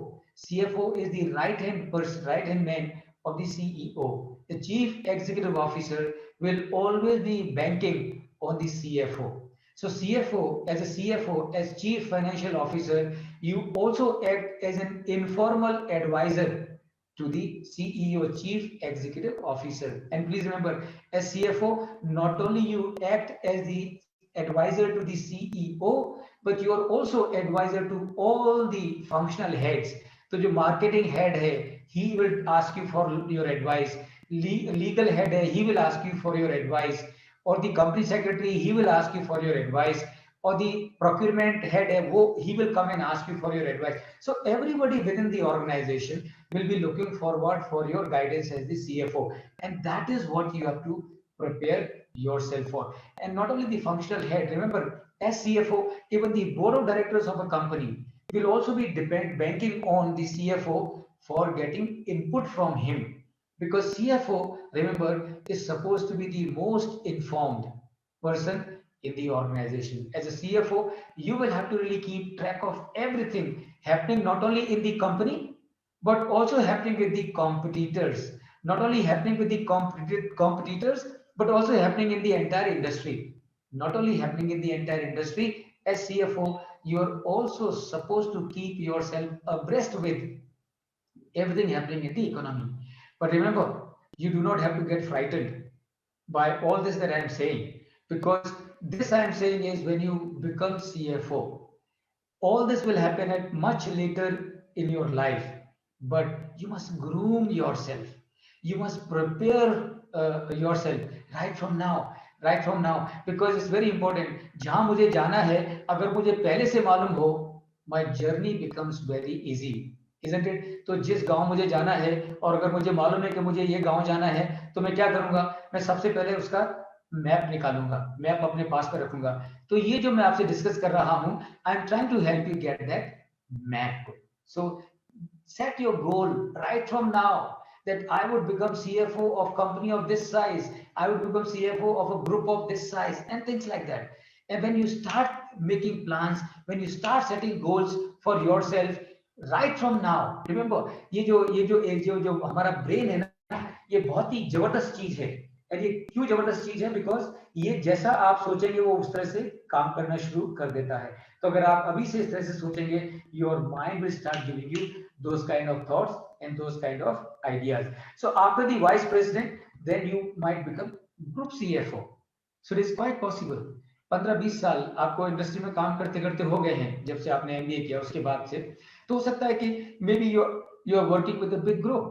is the right hand man of the CEO. The chief executive officer will always be banking on the CFO. So CFO, as chief financial officer, you also act as an informal advisor to the CEO, chief executive officer. And please remember, as CFO, not only you act as the advisor to the CEO, but you are also advisor to all the functional heads. तो जो marketing head है, he will ask you for your advice. Legal head है, he will ask you for your advice. Or the company secretary, he will ask you for your advice. Or the procurement head है, वो he will come and ask you for your advice. So everybody within the organization will be looking forward for your guidance as the CFO, and that is what you have to prepare yourself for. And not only the functional head, remember, as CFO, even the board of directors of a company will also be banking on the CFO for getting input from him, because CFO, remember, is supposed to be the most informed person in the organization. As a CFO, you will have to really keep track of everything happening, not only in the company but also happening with the competitors. Not only happening with the competitors, but also happening in the entire industry. Not only happening in the entire industry, as CFO, you're also supposed to keep yourself abreast with everything happening in the economy. But remember, you do not have to get frightened by all this that I am saying, because this I am saying is when you become CFO, all this will happen at much later in your life, but you must groom yourself. You must prepare yourself right from now, because it's very important. जहां मुझे जाना है, अगर मुझे पहले से मालूम हो, my journey becomes very easy, isn't it? तो जिस गांव मुझे जाना है और अगर मुझे मालूम है कि मुझे ये गांव जाना है, तो मैं क्या करूंगा? मैं सबसे पहले उसका मैप निकालूंगा, मैप अपने पास में रखूंगा. तो ये जो मैं आपसे डिस्कस कर रहा हूं, I am trying to help you get that map. So set your goal right from now, that I would become CFO of company of this size, I would become CFO of a group of this size, and things like that. And when you start making plans, when you start setting goals for yourself right from now, remember, ये जो हमारा brain है ना, ये बहुत ही जबरदस्त चीज है. और ये क्यों जबरदस्त चीज है? बिकॉज ये जैसा आप सोचेंगे वो उस तरह से काम करना शुरू कर देता है. तो अगर आप अभी से इस तरह से सोचेंगे, your mind will start giving you those kind of thoughts and those kind of ideas. So after the vice president, then you might become group CFO. So it is quite possible. 15-20 साल आपको industry में काम करते करते हो गए हैं जब से आपने MBA किया, उसके बाद से तो हो सकता है कि may be you are working with a big group,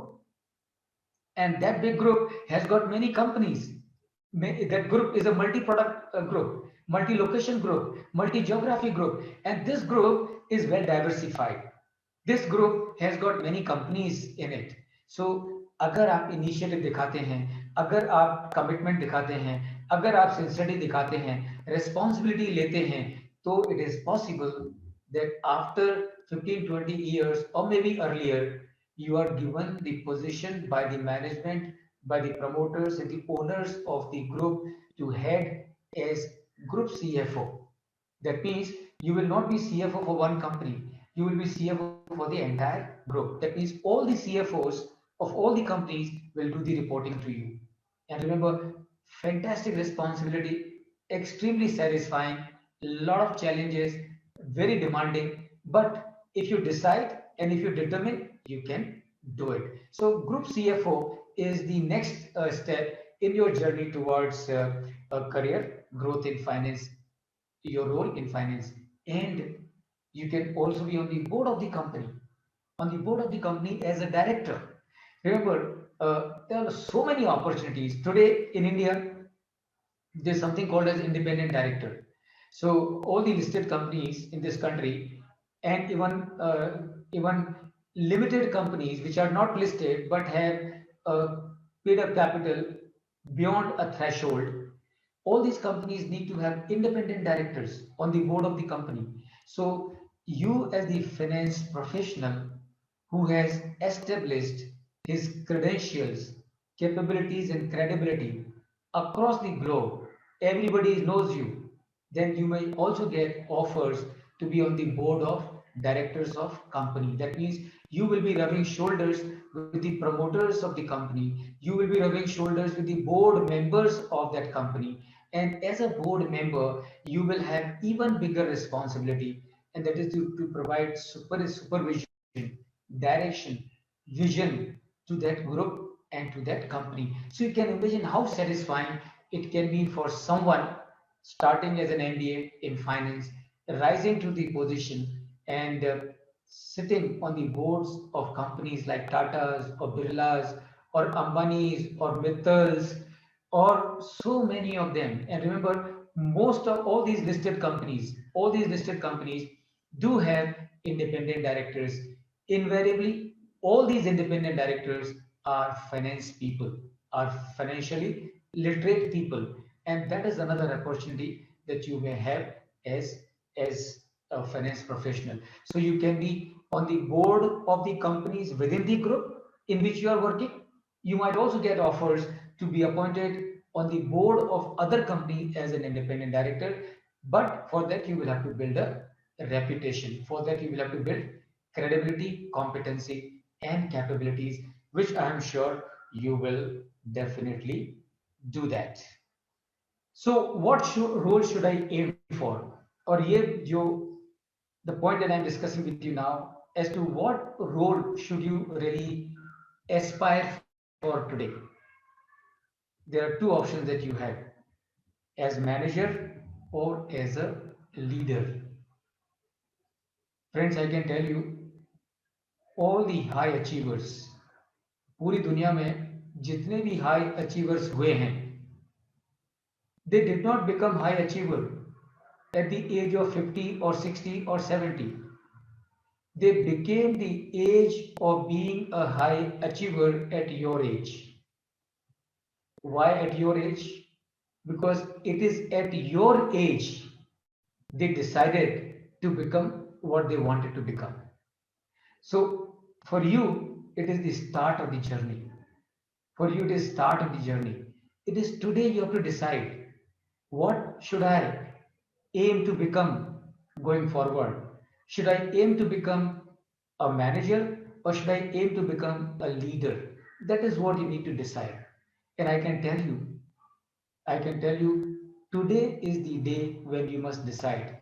and that big group has got many companies. That group is a multi-product group, multi-location group, multi-geography group, and this group is well diversified. This group has got many companies in it. So अगर आप initiative दिखाते हैं, अगर आप commitment दिखाते हैं, अगर आप सिंसियरिटी दिखाते हैं, रिस्पॉन्सिबिलिटी लेते हैं, तो it is possible that after 15-20 years or maybe earlier, you are given the position by the management, by the promoters and the owners of the group to head as group CFO. That means you will not be CFO for one company, you will be CFO for the entire group. That means all the CFOs of all the companies will do the reporting to you. And remember, fantastic responsibility, extremely satisfying, lot of challenges, very demanding. But if you decide and if you determine, you can do it. So, Group CFO is the next step in your journey towards a career growth in finance, your role in finance, and you can also be on the board of the company, on the board of the company as a director. Remember, there are so many opportunities today in India. There's something called as independent director. So all the listed companies in this country, and even limited companies which are not listed but have paid up capital beyond a threshold, all these companies need to have independent directors on the board of the company. So you, as the finance professional who has established his credentials, capabilities, and credibility across the globe, everybody knows you, then you may also get offers to be on the board of directors of company. That means you will be rubbing shoulders with the promoters of the company. You will be rubbing shoulders with the board members of that company. And as a board member, you will have even bigger responsibility, and that is to provide supervision, direction, vision to that group and to that company. So you can imagine how satisfying it can be for someone starting as an MBA in finance, rising to the position and sitting on the boards of companies like Tata's or Birla's or Ambani's or Mittals or so many of them. And remember, most of all these listed companies do have independent directors. Invariably, all these independent directors are finance people, are financially literate people, and that is another opportunity that you may have as a finance professional. So you can be on the board of the companies within the group in which you are working. You might also get offers to be appointed on the board of other company as an independent director, but for that you will have to build a reputation. For that you will have to build credibility, competency, and capabilities, which I am sure you will definitely do that. So what role should I aim for? और ये जो the point that I'm discussing with you now, as to what role should you really aspire for today. There are two options that you have, as manager or as a leader. Friends, I can tell you, all the high achievers, पूरी दुनिया में जितने भी high achievers हुए हैं, they did not become high achiever at the age of 50 or 60 or 70. They became the age of being a high achiever at your age. Why at your age? Because it is at your age they decided to become what they wanted to become. So for you, it is the start of the journey. For you, it is start of the journey. It is today you have to decide, what should I aim to become going forward? Should I aim to become a manager or should I aim to become a leader? That is what you need to decide. And I can tell you, today is the day when you must decide.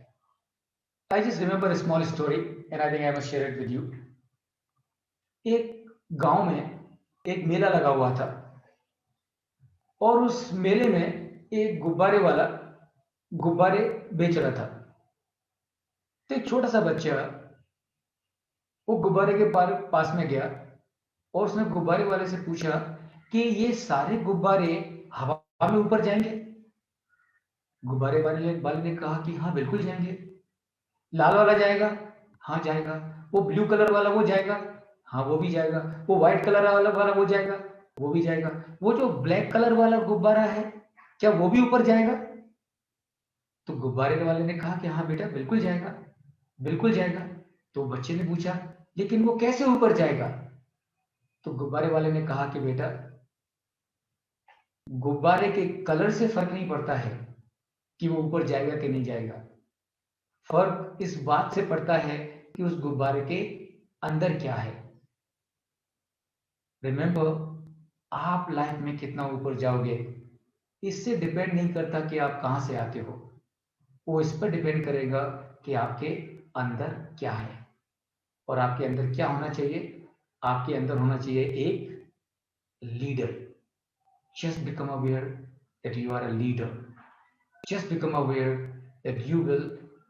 I just remember a small story and I think I must share it with you. एक गांव में एक मेला लगा हुआ था और उस मेले में एक गुब्बारे वाला गुब्बारे बेच रहा था। तो एक छोटा सा बच्चा वो गुब्बारे के पास में गया और उसने गुब्बारे वाले से पूछा कि ये सारे गुब्बारे हवा में ऊपर जाएंगे? गुब्बारे वाले ने कहा कि हाँ बिल्कुल जाएंगे। लाल वाला जाएगा? हाँ जाएगा। वो ब्लू कलर वाला वो जाएगा? हाँ वो भी जाएगा। वो व्हाइट कलर वाला वो जाएगा? वो भी जाएगा। वो जो ब्लैक कलर वाला गुब्बारा है, क्या वो भी ऊपर जाएगा? तो गुब्बारे वाले ने कहा कि हाँ बेटा बिल्कुल जाएगा, बिल्कुल जाएगा। तो बच्चे ने पूछा लेकिन वो कैसे ऊपर जाएगा? तो गुब्बारे वाले ने कहा कि बेटा, गुब्बारे के कलर से फर्क नहीं पड़ता है कि वो ऊपर जाएगा कि नहीं जाएगा। फर्क इस बात से पड़ता है कि उस गुब्बारे के अंदर क्या है। रिमेंबर, आप लाइफ में कितना ऊपर जाओगे इससे डिपेंड नहीं करता कि आप कहाँ से आते हो, वो इस पर डिपेंड करेगा कि आपके अंदर क्या है। और आपके अंदर क्या होना चाहिए? आपके अंदर होना चाहिए एक leader. Just become aware that you are a leader. Just become aware that you will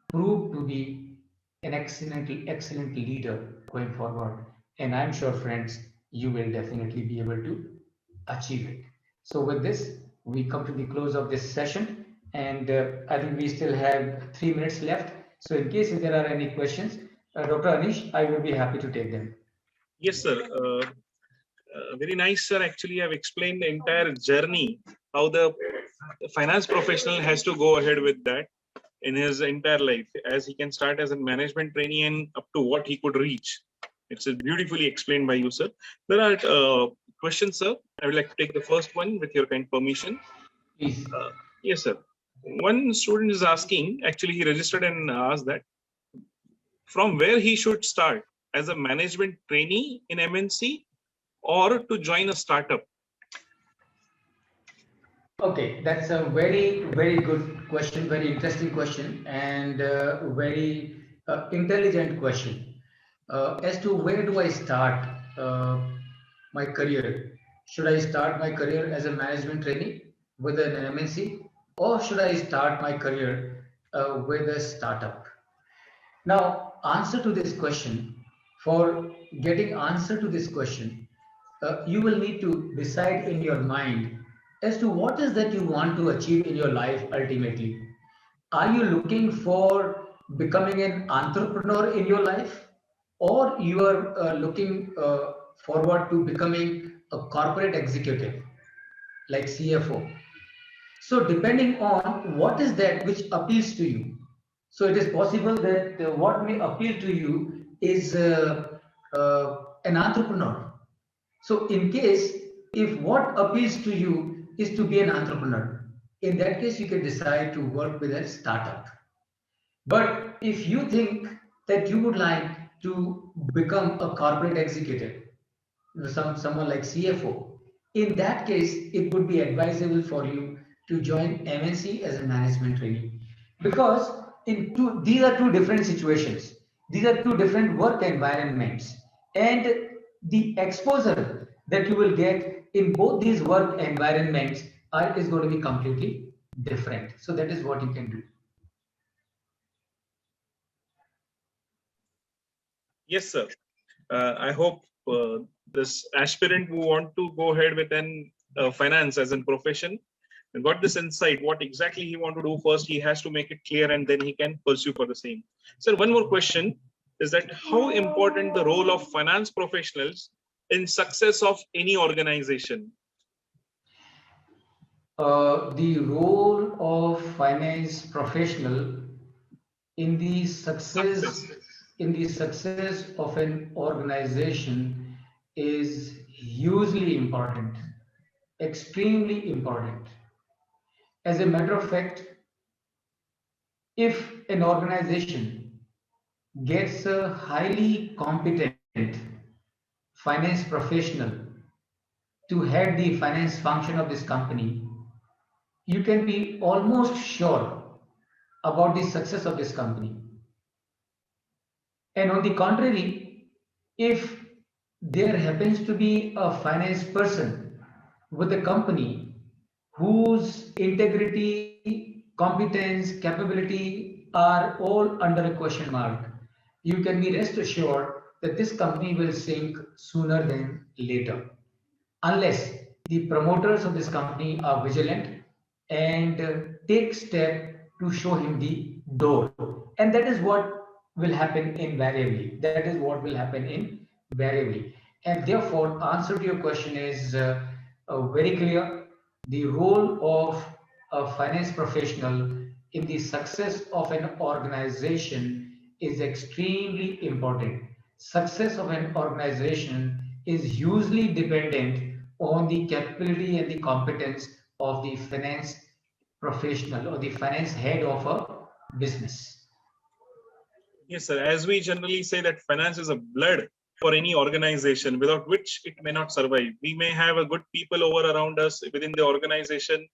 prove to be an excellent leader going forward. And I'm sure, friends, you will definitely be able to achieve it. So with this, we come to the close of this session, and I think we still have 3 minutes left. So in case if there are any questions, Dr. Anish, I will be happy to take them. Yes, sir. Very nice, sir. Actually, I've explained the entire journey, how the finance professional has to go ahead with that in his entire life, as he can start as a management trainee and up to what he could reach. It's beautifully explained by you, sir. There are questions, sir. I would like to take the first one with your kind permission. Please. Yes, sir. One student is asking, actually, he registered and asked that from where he should start, as a management trainee in MNC or to join a startup. Okay, that's a very good question, very interesting question, and very intelligent question. As to where do I start my career? Should I start my career as a management trainee with an MNC, or should I start my career with a startup? Now, answer to this question, for getting answer to this question, you will need to decide in your mind as to what is that you want to achieve in your life ultimately. Are you looking for becoming an entrepreneur in your life, or you are looking forward to becoming a corporate executive like CFO? So depending on what is that which appeals to you. So it is possible that what may appeal to you is an entrepreneur. So in case if what appeals to you is to be an entrepreneur, in that case you can decide to work with a startup. But if you think that you would like to become a corporate executive, someone like CFO, in that case, it would be advisable for you to join MNC as a management trainee, because these are two different situations. These are two different work environments, and the exposure that you will get in both these work environments is going to be completely different. So that is what you can do. Yes, sir. I hope this aspirant who want to go ahead with an finance as a profession and got this insight, what exactly he want to do first, he has to make it clear and then he can pursue for the same. Sir, one more question is that how important the role of finance professionals in success of any organization? The role of finance professional in the success of an organization is hugely important, extremely important. As a matter of fact, if an organization gets a highly competent finance professional to head the finance function of this company, you can be almost sure about the success of this company. And on the contrary, if there happens to be a finance person with a company whose integrity, competence, capability are all under a question mark, you can be rest assured that this company will sink sooner than later, unless the promoters of this company are vigilant and take step to show him the door. And that is what will happen invariably. That is what will happen invariably. And therefore, answer to your question is very clear. The role of a finance professional in the success of an organization is extremely important. Success of an organization is usually dependent on the capability and the competence of the finance professional or the finance head of a business. Yes, sir. As we generally say that finance is a blood for any organization, without which it may not survive. We may have a good people over around us within the organization,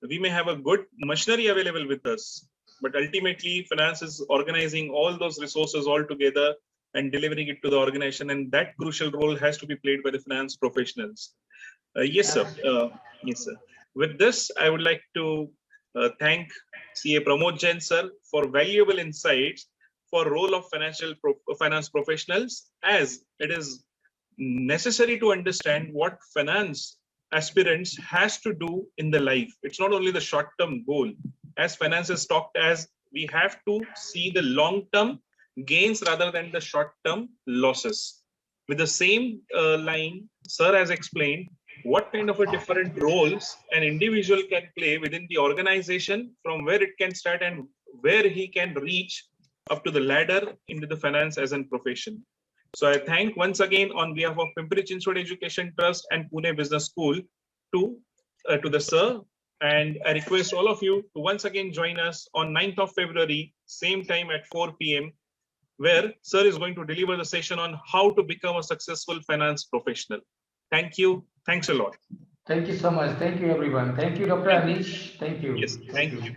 we may have a good machinery available with us, but ultimately finance is organizing all those resources all together and delivering it to the organization, and that crucial role has to be played by the finance professionals. Yes, sir. Yes, sir. With this, I would like to thank CA Pramod Jain, sir, for valuable insights for role of finance professionals, as it is necessary to understand what finance aspirants has to do in the life. It's not only the short-term goal. As finance is talked as, we have to see the long-term gains rather than the short-term losses. With the same line, sir has explained what kind of a different roles an individual can play within the organization, from where it can start and where he can reach up to the ladder into the finance as a profession. So I thank once again on behalf of Pimpri Chinchwad Education Trust and Pune Business School to the sir, and I request all of you to once again join us on 9th of February, same time at 4 p.m., where sir is going to deliver the session on how to become a successful finance professional. Thank you. Thanks a lot. Thank you so much. Thank you, everyone. Thank you, Dr. Thank you. Anish. Thank you. Yes, thank you.